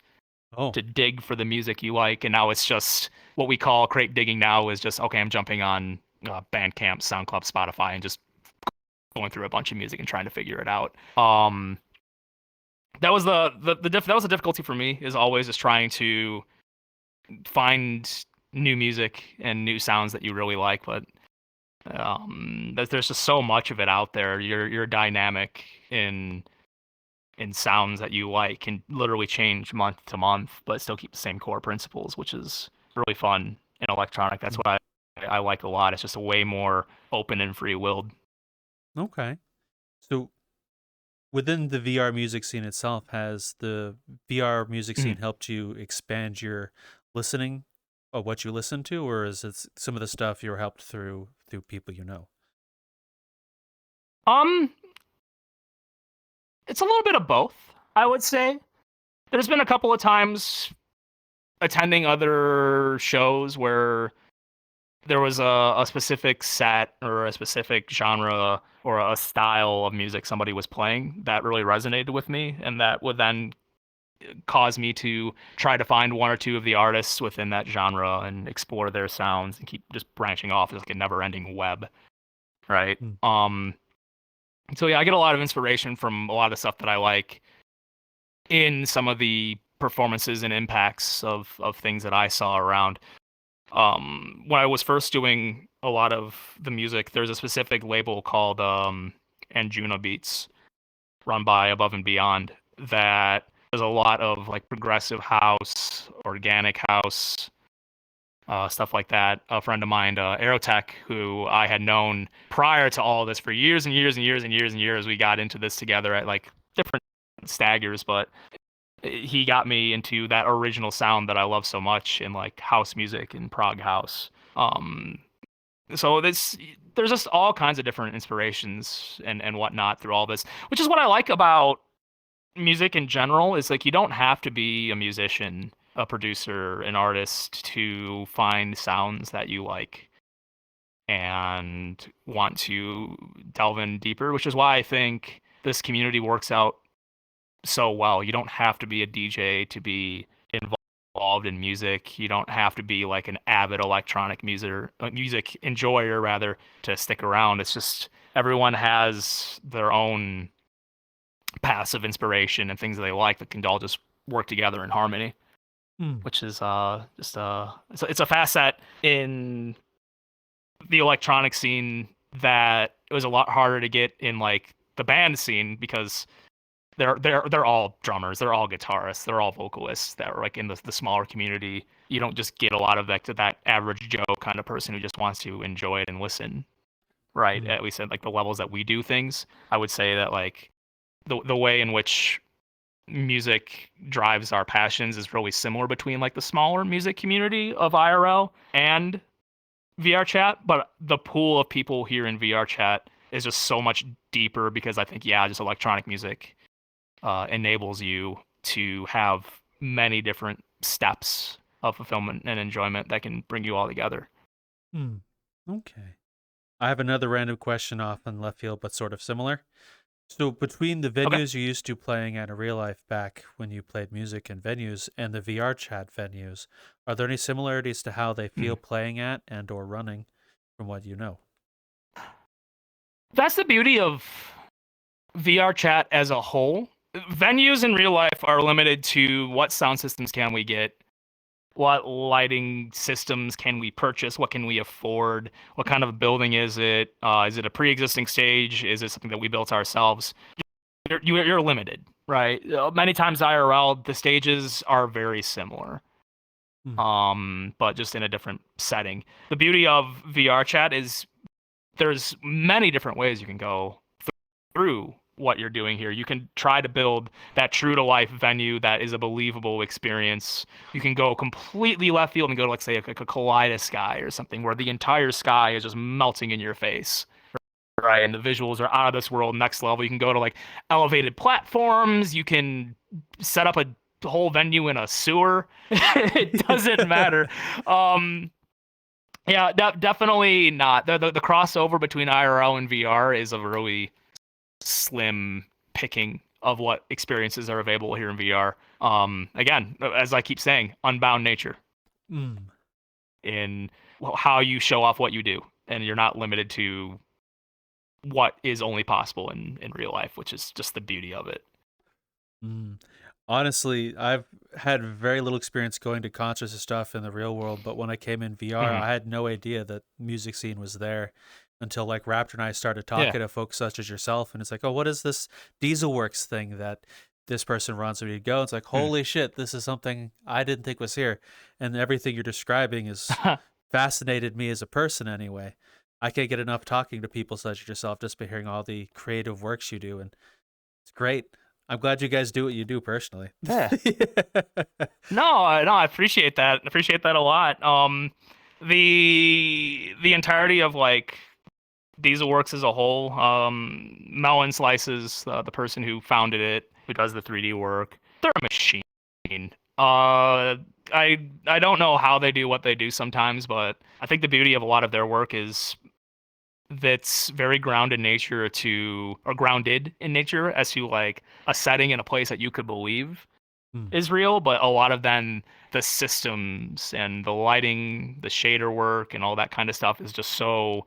S1: to dig for the music you like. And now it's just what we call crate digging now is just, okay, I'm jumping on Bandcamp, SoundCloud, Spotify, and just going through a bunch of music and trying to figure it out. That was the difficulty for me, is always just trying to find new music and new sounds that you really like. But there's just so much of it out there. Your dynamic in sounds that you like can literally change month to month, but still keep the same core principles, which is really fun in electronic. That's what I like a lot. It's just a way more open and free-willed.
S2: Okay. So within the VR music scene itself, has the VR music scene helped you expand your listening of what you listen to, or is it some of the stuff you're helped through people you know?
S1: It's a little bit of both, I would say. There's been a couple of times attending other shows where there was a specific set or a specific genre or a style of music somebody was playing that really resonated with me, and that would then cause me to try to find one or two of the artists within that genre and explore their sounds and keep just branching off. It's like a never-ending web, right? So yeah, I get a lot of inspiration from a lot of stuff that I like in some of the performances and impacts of things that I saw around. When I was first doing a lot of the music, there's a specific label called Anjuna Beats, run by Above and Beyond, that there's a lot of like progressive house, organic house, stuff like that. A friend of mine, Aerotech, who I had known prior to all this for years and years and years and years and years, we got into this together at like different staggers, but he got me into that original sound that I love so much in like house music and prog house. So there's just all kinds of different inspirations and whatnot through all this, which is what I like about music in general. Is like you don't have to be a musician, a producer, an artist to find sounds that you like and want to delve in deeper, which is why I think this community works out so well. You don't have to be a DJ to be involved in music. You don't have to be like an avid electronic music enjoyer rather to stick around. It's just everyone has their own passive inspiration and things that they like that can all just work together in harmony. Which is just it's a facet in the electronic scene that it was a lot harder to get in like the band scene because they're all drummers, they're all guitarists, they're all vocalists that are like in the smaller community. You don't just get a lot of that average Joe kind of person who just wants to enjoy it and listen, right? At least at like the levels that we do things. I would say that like the way in which music drives our passions is really similar between like the smaller music community of IRL and VRChat, but the pool of people here in VRChat is just so much deeper because I think just electronic music enables you to have many different steps of fulfillment and enjoyment that can bring you all together.
S2: Okay. I have another random question off in left field, but sort of similar. So between the venues you used to playing at in real life back when you played music in venues and the VRChat venues, are there any similarities to how they feel playing at and or running from what you know?
S1: That's the beauty of VRChat as a whole. Venues in real life are limited to what sound systems can we get, what lighting systems can we purchase, what can we afford, what kind of building is it a pre-existing stage, is it something that we built ourselves? You're limited, right? Many times IRL, the stages are very similar, but just in a different setting. The beauty of VRChat is there's many different ways you can go through what you're doing here. You can try to build that true to life venue that is a believable experience. You can go completely left field and go to like say a Kaleidos sky or something where the entire sky is just melting in your face, right? And the visuals are out of this world, next level. You can go to like elevated platforms. You can set up a whole venue in a sewer. It doesn't matter. Definitely not. The crossover between IRL and VR is a really slim picking of what experiences are available here in VR. Again, as I keep saying, unbound nature in how you show off what you do, and you're not limited to what is only possible in real life, which is just the beauty of it.
S2: Honestly, I've had very little experience going to concerts and stuff in the real world, but when I came in VR, I had no idea that music scene was there until like Raptor and I started talking to folks such as yourself, and it's like, oh, what is this Dieselworks thing that this person runs? And we'd go, it's like, holy shit, this is something I didn't think was here. And everything you're describing is fascinated me as a person anyway. I can't get enough talking to people such as yourself just by hearing all the creative works you do, and it's great. I'm glad you guys do what you do personally.
S1: Yeah. No, I appreciate that. I appreciate that a lot. The entirety of like Dieselworks as a whole, Melon Slices, the person who founded it, who does the 3D work, they're a machine. I don't know how they do what they do sometimes, but I think the beauty of a lot of their work is that's very grounded in nature as to like a setting in a place that you could believe is real, but a lot of then the systems and the lighting, the shader work and all that kind of stuff is just so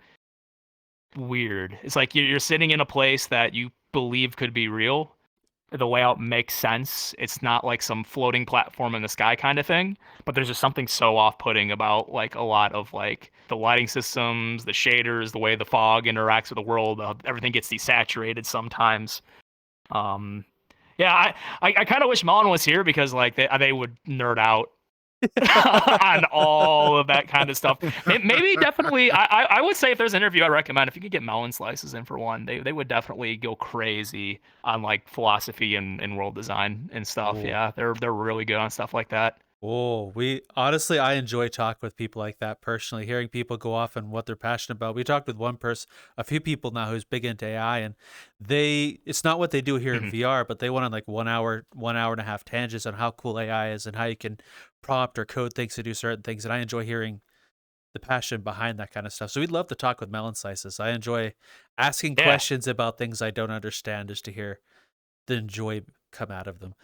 S1: weird. It's like you're sitting in a place that you believe could be real. The layout makes sense. It's not like some floating platform in the sky kind of thing, but there's just something so off-putting about like a lot of like the lighting systems, the shaders, the way the fog interacts with the world. Everything gets desaturated sometimes. I kind of wish Melon was here because like they would nerd out on all of that kind of stuff. Maybe definitely, I would say if there's an interview I recommend, if you could get Melon Slices in for one, they would definitely go crazy on like philosophy and world design and stuff.
S2: Ooh.
S1: Yeah, they're really good on stuff like that.
S2: Oh, we honestly, I enjoy talking with people like that personally, hearing people go off and what they're passionate about. We talked with one person, a few people now who's big into AI, and it's not what they do here in
S1: Mhm.
S2: VR, but they went on like 1 hour, 1 hour and a half tangents on how cool AI is and how you can prompt or code things to do certain things. And I enjoy hearing the passion behind that kind of stuff. So we'd love to talk with Melon Slices. I enjoy asking
S1: Yeah.
S2: questions about things I don't understand just to hear the joy come out of them.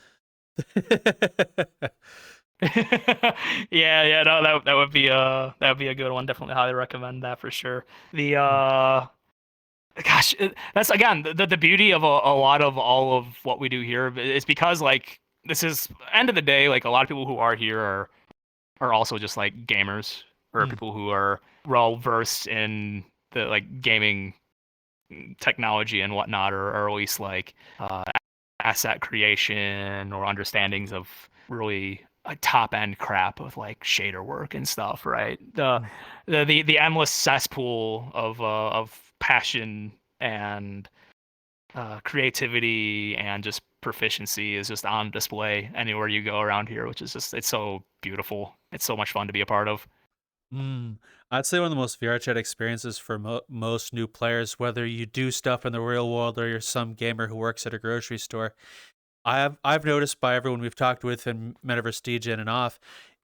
S1: Yeah, no, that would be a good one. Definitely highly recommend that for sure. The gosh, that's again the beauty of a lot of all of what we do here is because like this is end of the day, like a lot of people who are here are also just like gamers or
S2: Mm.
S1: people who are well versed in the like gaming technology and whatnot, or at least like asset creation or understandings of really top end crap of like shader work and stuff, right? The endless cesspool of passion and creativity and just proficiency is just on display anywhere you go around here, which is just it's so beautiful. It's so much fun to be a part of.
S2: I'd say one of the most VRChat experiences for most new players, whether you do stuff in the real world or you're some gamer who works at a grocery store. I've noticed by everyone we've talked with in Metaverse Degen and off,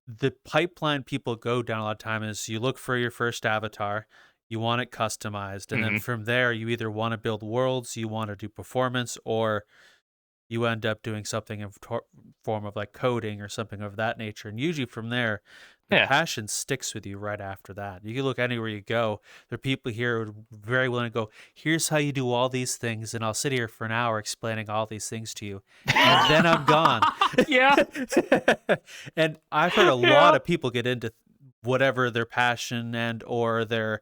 S2: the pipeline people go down a lot of time is you look for your first avatar, you want it customized, and then
S1: Hmm.
S2: from there you either want to build worlds, you want to do performance, or you end up doing something in form of like coding or something of that nature. And usually from there, the
S1: Yeah.
S2: passion sticks with you right after that. You can look anywhere you go. There are people here who are very willing to go, here's how you do all these things. And I'll sit here for an hour explaining all these things to you. And then I'm gone.
S1: Yeah.
S2: And I've heard a lot
S1: Yeah.
S2: of people get into whatever their passion and or their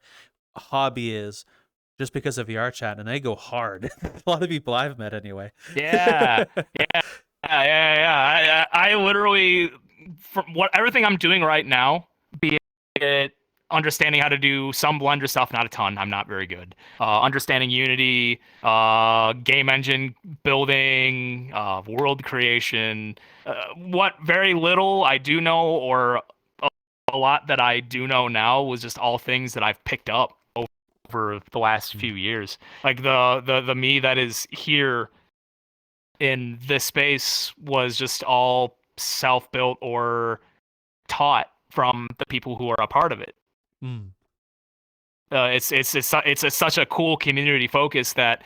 S2: hobby is just because of VRChat, and they go hard. A lot of people I've met anyway.
S1: Yeah. Yeah. I literally, from what everything I'm doing right now, be it understanding how to do some Blender stuff, not a ton. I'm not very good. Understanding Unity, game engine building, world creation. What very little I do know, or a lot that I do know now, was just all things that I've picked up over the last few years. Like the me that is here in this space was just all self-built or taught from the people who are a part of it.
S2: Mm.
S1: It's such a cool community focus that,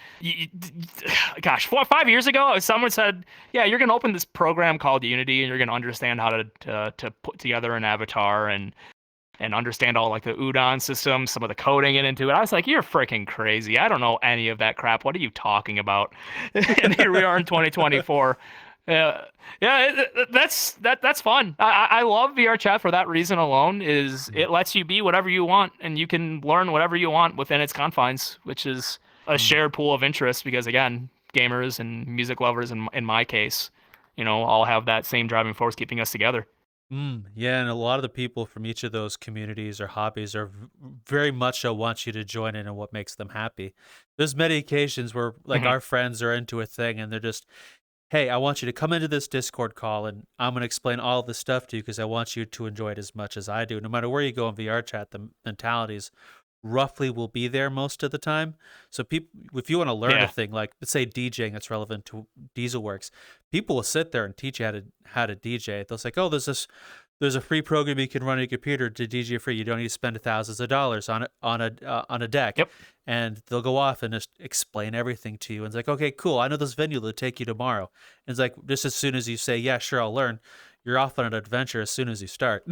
S1: gosh, 4 or 5 years ago, someone said, "Yeah, you're gonna open this program called Unity, and you're gonna understand how to put together an avatar and understand all like the udon systems, some of the coding into it." I was like, "You're freaking crazy! I don't know any of that crap. What are you talking about?" And here we are in 2024. Yeah, that's fun. I love VR chat for that reason alone. Is it lets you be whatever you want, and you can learn whatever you want within its confines, which is a shared pool of interest. Because again, gamers and music lovers, in my case, all have that same driving force keeping us together.
S2: Yeah, and a lot of the people from each of those communities or hobbies are very much so want you to join in and what makes them happy. There's many occasions where like
S1: Mhm.
S2: our friends are into a thing and they're just, hey, I want you to come into this Discord call and I'm going to explain all this stuff to you because I want you to enjoy it as much as I do. No matter where you go in VR chat, the mentalities roughly will be there most of the time. So people, if you want to learn a
S1: Yeah.
S2: thing like let's say DJing that's relevant to Dieselworks, people will sit there and teach you how to DJ. They'll say, oh, there's a free program you can run on your computer to DJ free. You don't need to spend thousands of dollars on a deck.
S1: Yep.
S2: And they'll go off and just explain everything to you. And it's like, okay, cool. I know this venue will take you tomorrow. And it's like just as soon as you say, yeah, sure, I'll learn, you're off on an adventure as soon as you start.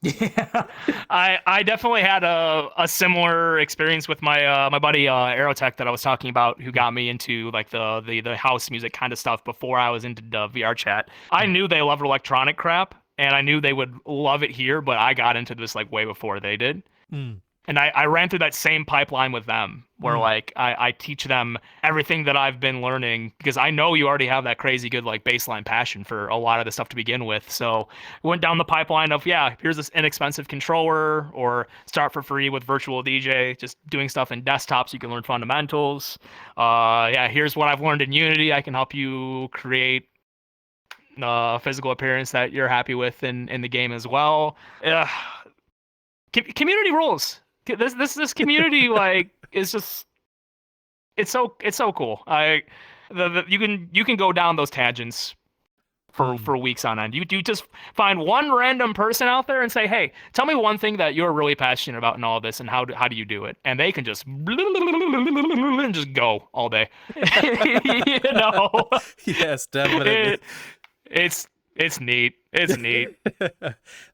S1: Yeah, I definitely had a similar experience with my buddy Aerotech that I was talking about, who got me into like the house music kind of stuff before I was into the VR chat. I knew they loved electronic crap, and I knew they would love it here, but I got into this like way before they did.
S2: Mm.
S1: And I ran through that same pipeline with them where like I teach them everything that I've been learning because I know you already have that crazy good like baseline passion for a lot of the stuff to begin with. So went down the pipeline of, yeah, here's this inexpensive controller, or start for free with virtual DJ, just doing stuff in desktop so you can learn fundamentals. Yeah, here's what I've learned in Unity. I can help you create a physical appearance that you're happy with in the game as well. Community rules. This community like is just it's so cool. You can go down those tangents for weeks on end. You just find one random person out there and say, hey, tell me one thing that you're really passionate about in all this, and how do you do it? And they can just and just go all day. You know?
S2: Yes, definitely.
S1: It's neat. It's neat.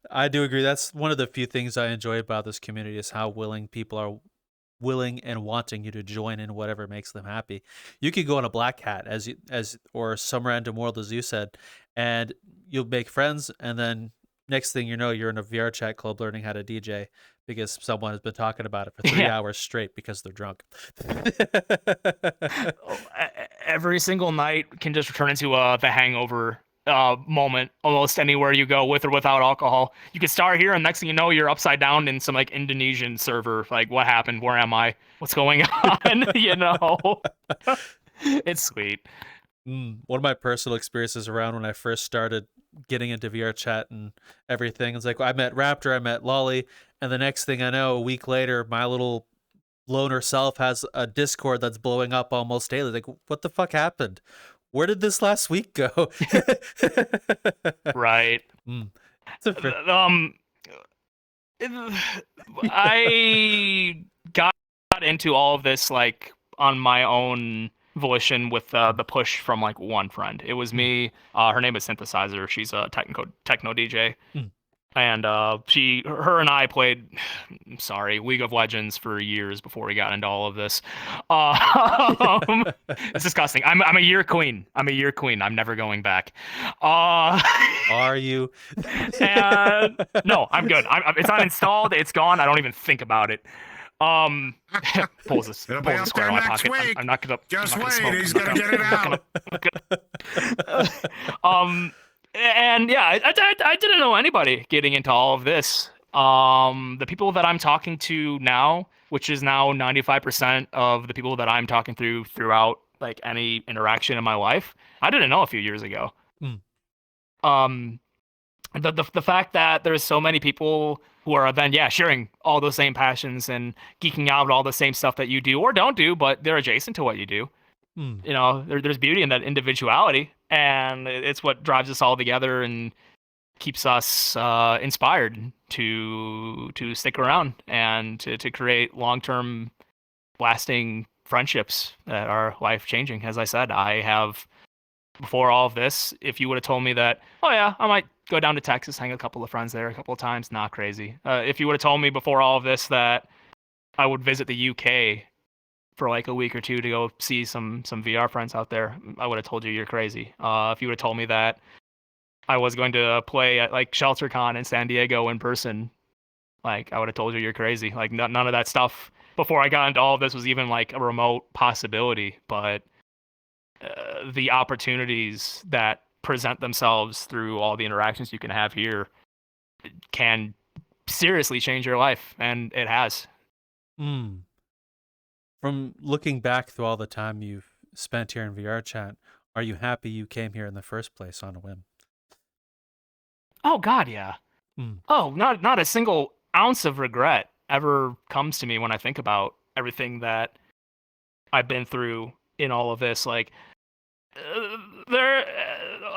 S2: I do agree. That's one of the few things I enjoy about this community is how willing people are willing and wanting you to join in whatever makes them happy. You could go on a black hat or some random world, as you said, and you'll make friends, and then next thing you know, you're in a VR chat club learning how to DJ because someone has been talking about it for 3 hours straight because they're drunk.
S1: Every single night can just turn into the hangover moment almost anywhere you go, with or without alcohol. You can start here, and next thing you know, you're upside down in some like Indonesian server. Like, what happened? Where am I? What's going on? You know, it's sweet.
S2: One of my personal experiences around when I first started getting into VR chat and everything, it's like I met Raptor, I met Lolly, and the next thing I know, a week later, my little loner self has a Discord that's blowing up almost daily. Like, what the fuck happened? Where did this last week go?
S1: Right. I got into all of this like on my own volition with the push from like one friend. It was me. Her name is Synthesizer. She's a techno DJ. And her and I played, League of Legends for years before we got into all of this. It's disgusting. I'm a year queen. I'm never going back.
S2: Are you?
S1: And no, I'm good. It's uninstalled. It's gone. I don't even think about it. Pulls a square in my pocket. I'm not gonna.
S3: Just
S1: I'm not
S3: wait.
S1: gonna
S3: He's gonna get it out.
S1: And yeah, I didn't know anybody getting into all of this. The people that I'm talking to now, which is now 95% of the people that I'm talking throughout like any interaction in my life, I didn't know a few years ago. The fact that there's so many people who are then sharing all those same passions and geeking out all the same stuff that you do or don't do, but they're adjacent to what you do. You know, there's beauty in that individuality, and it's what drives us all together and keeps us inspired to stick around and to create long-term lasting friendships that are life-changing. As I said, I have, before all of this, if you would have told me that, oh yeah, I might go down to Texas, hang a couple of friends there a couple of times, not crazy. If you would have told me before all of this that I would visit the UK for like a week or two to go see some VR friends out there, I would have told you you're crazy. If you would have told me that I was going to play at like ShelterCon in San Diego in person, like I would have told you you're crazy. Like none of that stuff before I got into all of this was even like a remote possibility. But the opportunities that present themselves through all the interactions you can have here can seriously change your life, and it has.
S2: From looking back through all the time you've spent here in VR chat, are you happy you came here in the first place on a whim?
S1: Oh God, yeah. Oh, not a single ounce of regret ever comes to me when I think about everything that I've been through in all of this. Like, there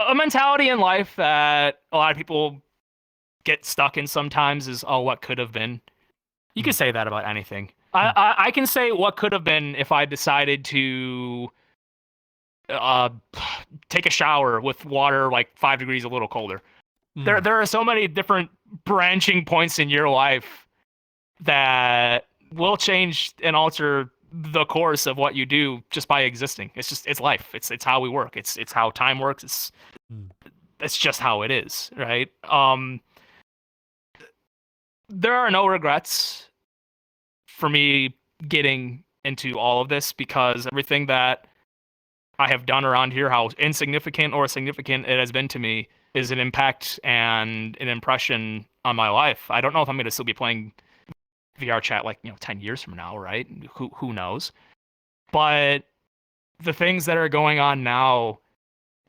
S1: a mentality in life that a lot of people get stuck in sometimes is, oh, what could have been. You can say that about anything. I can say what could have been if I decided to take a shower with water like 5 degrees a little colder. There are so many different branching points in your life that will change and alter the course of what you do just by existing. It's life. It's how we work. It's how time works. It's just how it is, right? There are no regrets. for me getting into all of this, because everything that I have done around here, how insignificant or significant it has been to me, is an impact and an impression on my life. I don't know if I'm going to still be playing VRChat like 10 years from now, right? Who knows? But the things that are going on now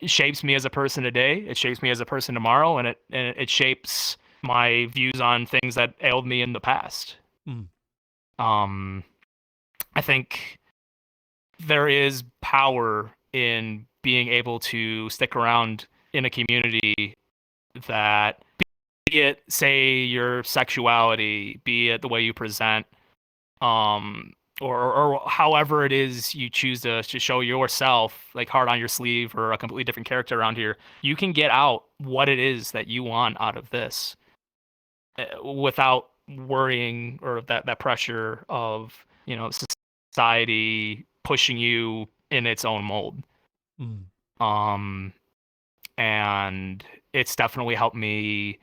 S1: shapes me as a person today. It shapes me as a person tomorrow, and it shapes my views on things that ailed me in the past. I think there is power in being able to stick around in a community that, be it, say, your sexuality, be it the way you present, or however it is you choose to show yourself, like heart on your sleeve or a completely different character around here, you can get out what it is that you want out of this without worrying, or that pressure of society pushing you in its own mold. And it's definitely helped me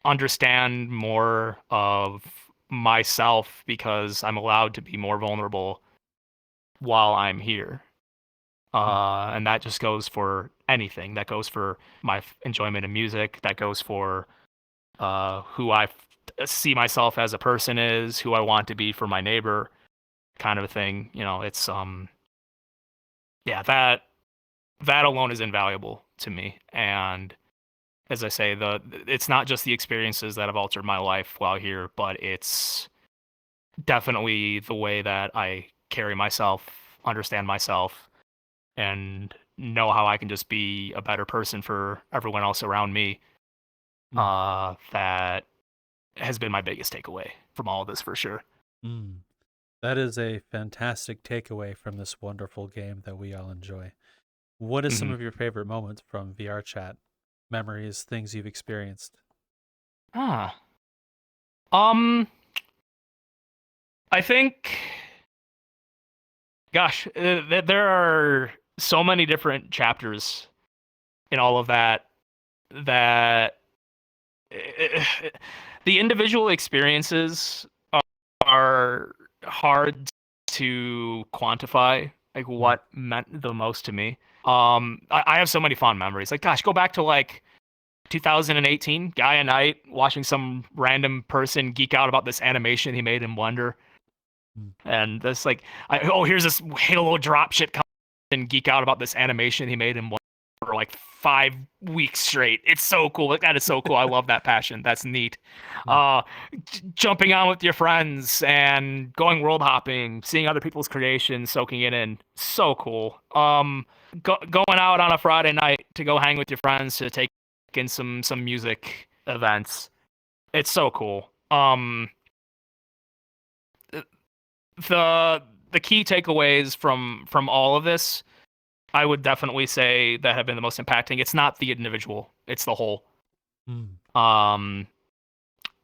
S1: understand more of myself, because I'm allowed to be more vulnerable while I'm here. And that just goes for anything. That goes for my enjoyment of music. That goes for who I see myself as a person is, who I want to be for my neighbor, kind of a thing. It's that alone is invaluable to me. And as I say, it's not just the experiences that have altered my life while here, but it's definitely the way that I carry myself, understand myself, and know how I can just be a better person for everyone else around me. That has been my biggest takeaway from all of this, for sure.
S2: That is a fantastic takeaway from this wonderful game that we all enjoy. What is some of your favorite moments from VRChat? Memories, things you've experienced?
S1: I think, gosh, there are so many different chapters in all of that the individual experiences are hard to quantify, like what meant the most to me. I have so many fond memories. Like, gosh, go back to like 2018, guy at night watching some random person geek out about this animation he made in Blender. And this like, here's this Halo dropship and geek out about this animation he made in Blender for like 5 weeks straight. It's so cool. Like, that is so cool. I love that passion. That's neat. Jumping on with your friends and going world hopping, seeing other people's creations, soaking it in. So cool. Going out on a Friday night to go hang with your friends to take in some music events. It's so cool. The key takeaways from all of this, I would definitely say, that have been the most impacting. It's not the individual; it's the whole.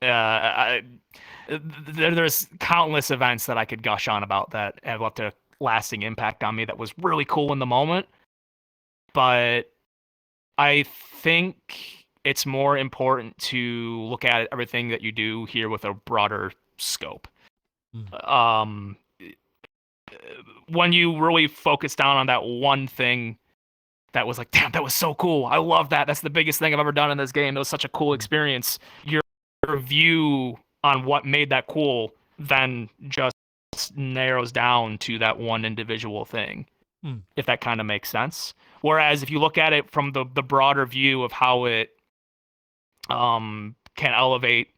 S1: There's countless events that I could gush on about that have left a lasting impact on me. That was really cool in the moment, but I think it's more important to look at everything that you do here with a broader scope. When you really focus down on that one thing that was like, damn, that was so cool, I love that, that's the biggest thing I've ever done in this game, it was such a cool experience, your view on what made that cool then just narrows down to that one individual thing, if that kind of makes sense. Whereas if you look at it from the broader view of how it can elevate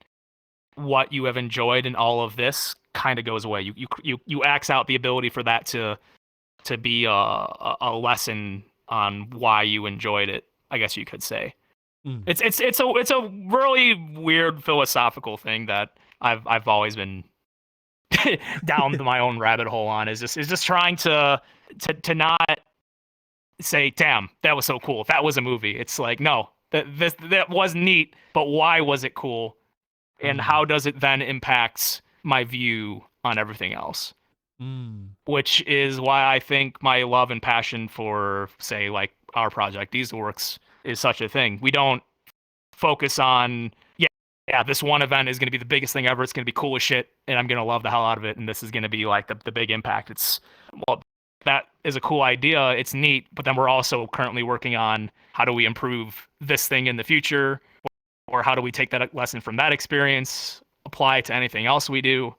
S1: what you have enjoyed in all of this, kind of goes away. You axe out the ability for that to be a lesson on why you enjoyed it, I guess you could say. It's a really weird philosophical thing that I've always been down my own rabbit hole on, is just trying to not say, damn, that was so cool, that was a movie. It's like, no, that was neat, but why was it cool? And how does it then impact my view on everything else? Which is why I think my love and passion for, say, like our project, Dieselworks, is such a thing. We don't focus on, yeah, this one event is going to be the biggest thing ever. It's going to be cool as shit, and I'm going to love the hell out of it. And this is going to be like the big impact. Well, that is a cool idea. It's neat, but then we're also currently working on how do we improve this thing in the future, or how do we take that lesson from that experience, apply it to anything else we do.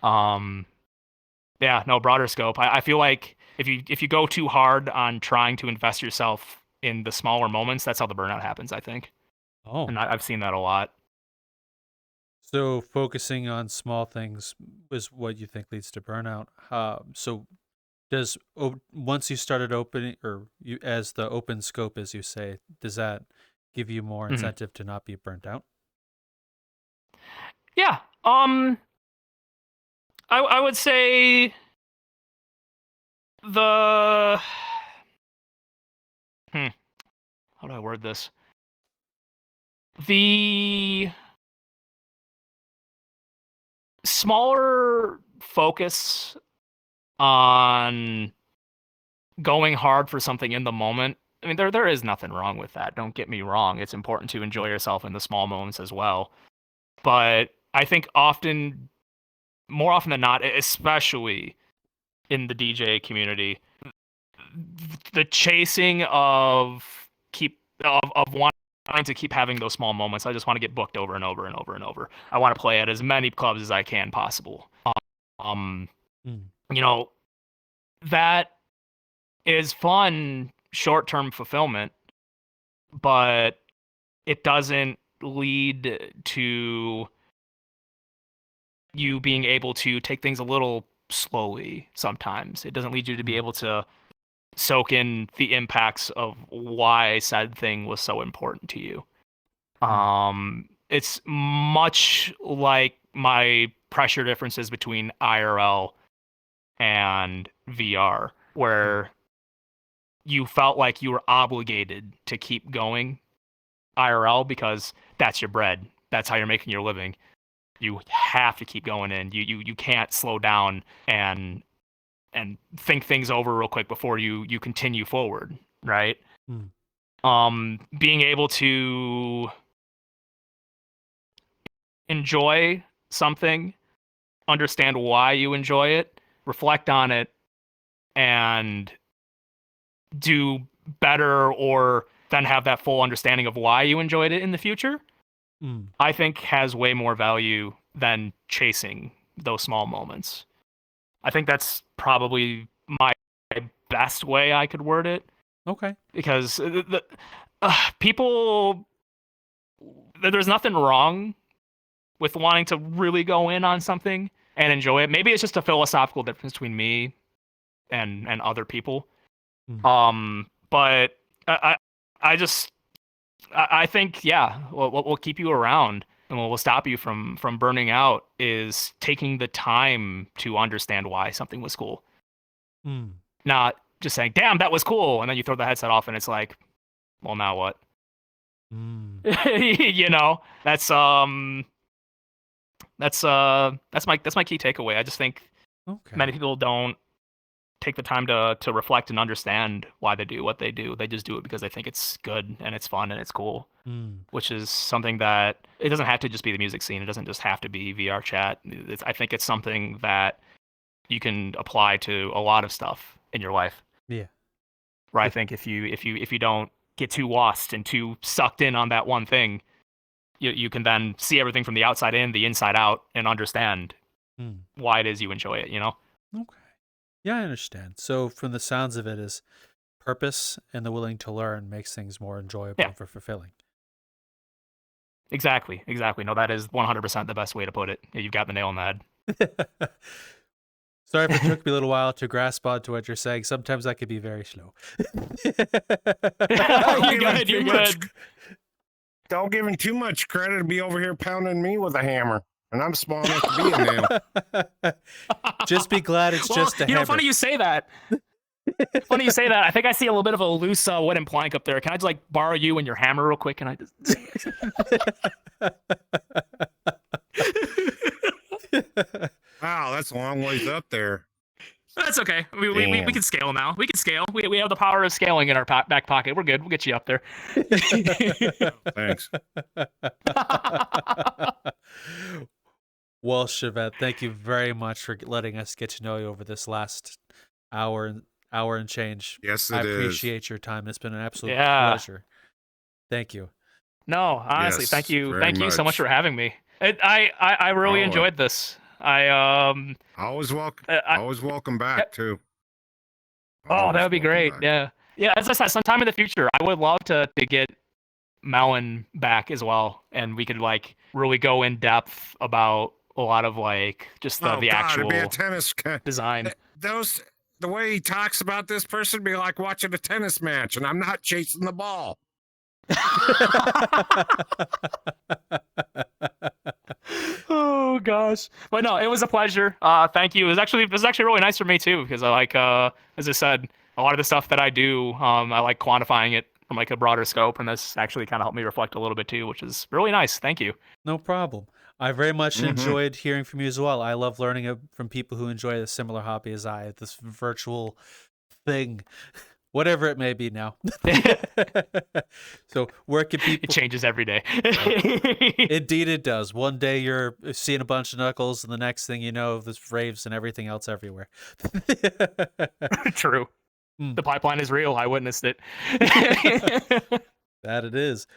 S1: Yeah, no, broader scope. I feel like if you go too hard on trying to invest yourself in the smaller moments, that's how the burnout happens, I think.
S2: Oh,
S1: And I've seen that a lot.
S2: so focusing on small things is what you think leads to burnout. So once you started opening, or you as the open scope, as you say, does that give you more
S1: Mhm.
S2: incentive to not be burnt out?
S1: Yeah. I would say the how do I word this? The smaller focus on going hard for something in the moment. I mean, there is nothing wrong with that. Don't get me wrong. It's important to enjoy yourself in the small moments as well. But I think more often than not, especially in the DJ community, the chasing of wanting to keep having those small moments. I just want to get booked over and over and over and over. I want to play at as many clubs as I can possible.
S2: Mm.
S1: You know, that is fun short-term fulfillment, but it doesn't lead to you being able to take things a little slowly sometimes. It doesn't lead you to be able to soak in the impacts of why said thing was so important to you. It's much like my pressure differences between IRL and VR, where you felt like you were obligated to keep going IRL because that's your bread. That's how you're making your living. You have to keep going in. You can't slow down and think things over real quick before you continue forward, right? Being able to enjoy something, understand why you enjoy it, reflect on it, and do better, or then have that full understanding of why you enjoyed it in the future, I think has way more value than chasing those small moments. I think that's probably my best way I could word it.
S2: Okay.
S1: Because people, there's nothing wrong with wanting to really go in on something and enjoy it. Maybe it's just a philosophical difference between me and other people. But I think, yeah, what will keep you around and what will stop you from burning out is taking the time to understand why something was cool. Not just saying, damn, that was cool, and then you throw the headset off and it's like, well, now what? You know, that's my key takeaway. I just think many people don't take the time to reflect and understand why they do what they do. They just do it because they think it's good and it's fun and it's cool, which is something that it doesn't have to just be the music scene. It doesn't just have to be VRChat. I think it's something that you can apply to a lot of stuff in your life.
S2: Yeah.
S1: Where I think if you don't get too lost and too sucked in on that one thing, you can then see everything from the outside in, the inside out, and understand why it is you enjoy it, you know?
S2: Okay. Yeah, I understand. So from the sounds of it, is purpose and the willing to learn makes things more enjoyable and fulfilling.
S1: Exactly. No, that is 100% the best way to put it. You've got the nail on the head.
S2: Sorry if it took me a little while to grasp onto what you're saying. Sometimes I could be very slow.
S1: You're good.
S3: Don't give him too much credit to be over here pounding me with a hammer. And I'm small enough to be a nail.
S2: Just be glad it's just a hammer.
S1: Funny you say that. Funny you say that. I think I see a little bit of a loose wooden plank up there. Can I just like borrow you and your hammer real quick? Can I just...
S3: Wow, that's a long ways up there.
S1: That's okay. We can scale now. We can scale. We have the power of scaling in our back pocket. We're good. We'll get you up there.
S3: Thanks.
S2: Well, Chevette, thank you very much for letting us get to know you over this last hour and change.
S3: Yes,
S2: I
S3: it is.
S2: appreciate your time. It's been an absolute
S1: Yeah.
S2: pleasure. Thank you.
S1: No, honestly,
S3: Yes,
S1: thank you.
S3: very
S1: Thank you so much
S3: much.
S1: for having me. I really
S3: Oh,
S1: enjoyed this.
S3: Always welcome.
S1: I
S3: Always welcome back too.
S1: oh, that
S3: Always
S1: would be
S3: welcome
S1: great.
S3: back.
S1: Yeah. Yeah, as I said, sometime in the future, I would love to get Melon back as well, and we could like really go in depth about a lot of like just the
S3: Oh God, it'd be a
S1: actual
S3: tennis.
S1: design.
S3: Those the way he talks about this person be like watching a tennis match, and I'm not chasing the ball.
S1: Oh gosh, but no, it was a pleasure. Thank you. It was actually really nice for me too, because I like as I said, a lot of the stuff that I do, I like quantifying it from like a broader scope, and this actually kind of helped me reflect a little bit too, which is really nice. Thank you.
S2: No problem. I very much
S3: Mhm.
S2: enjoyed hearing from you as well. I love learning from people who enjoy a similar hobby as I, this virtual thing, whatever it may be now. So where can
S1: It
S2: people...
S1: changes every day.
S2: Indeed it does. One day you're seeing a bunch of Knuckles, and the next thing you know, there's raves and everything else everywhere.
S1: True.
S2: Hmm.
S1: The pipeline is real. I witnessed it.
S2: That it is.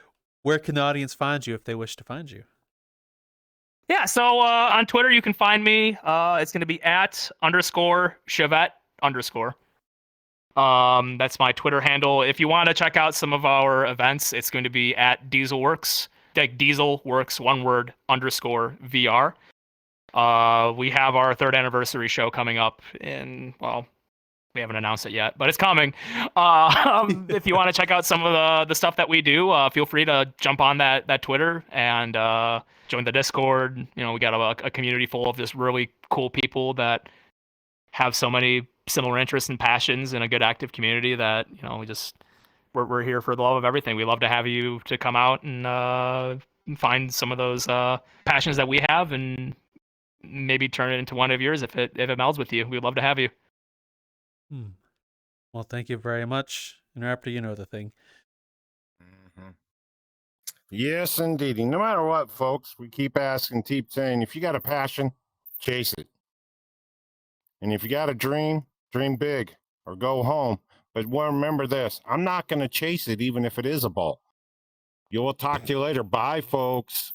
S2: Where can the audience find you if they wish to find you?
S1: Yeah, so on Twitter you can find me. It's going to be @_Chevette_. That's my Twitter handle. If you want to check out some of our events, it's going to be @Dieselworks, like Dieselworks, one word, _VR. We have our 3rd anniversary show coming up in, well, we haven't announced it yet, but it's coming. If you want to check out some of the stuff that we do, feel free to jump on that Twitter and join the Discord. You know, we got a community full of just really cool people that have so many similar interests and passions in a good active community that, you know, we're here for the love of everything. We love to have you to come out and find some of those passions that we have and maybe turn it into one of yours if it melds with you. We'd love to have you.
S2: Well, thank you very much. Interrupter, you know the thing.
S3: Mhm. Yes, indeed. No matter what, folks, we keep asking, keep saying, if you got a passion, chase it. And if you got a dream, dream big or go home. But remember this, I'm not going to chase it, even if it is a ball. You'll talk to you later. Bye, folks.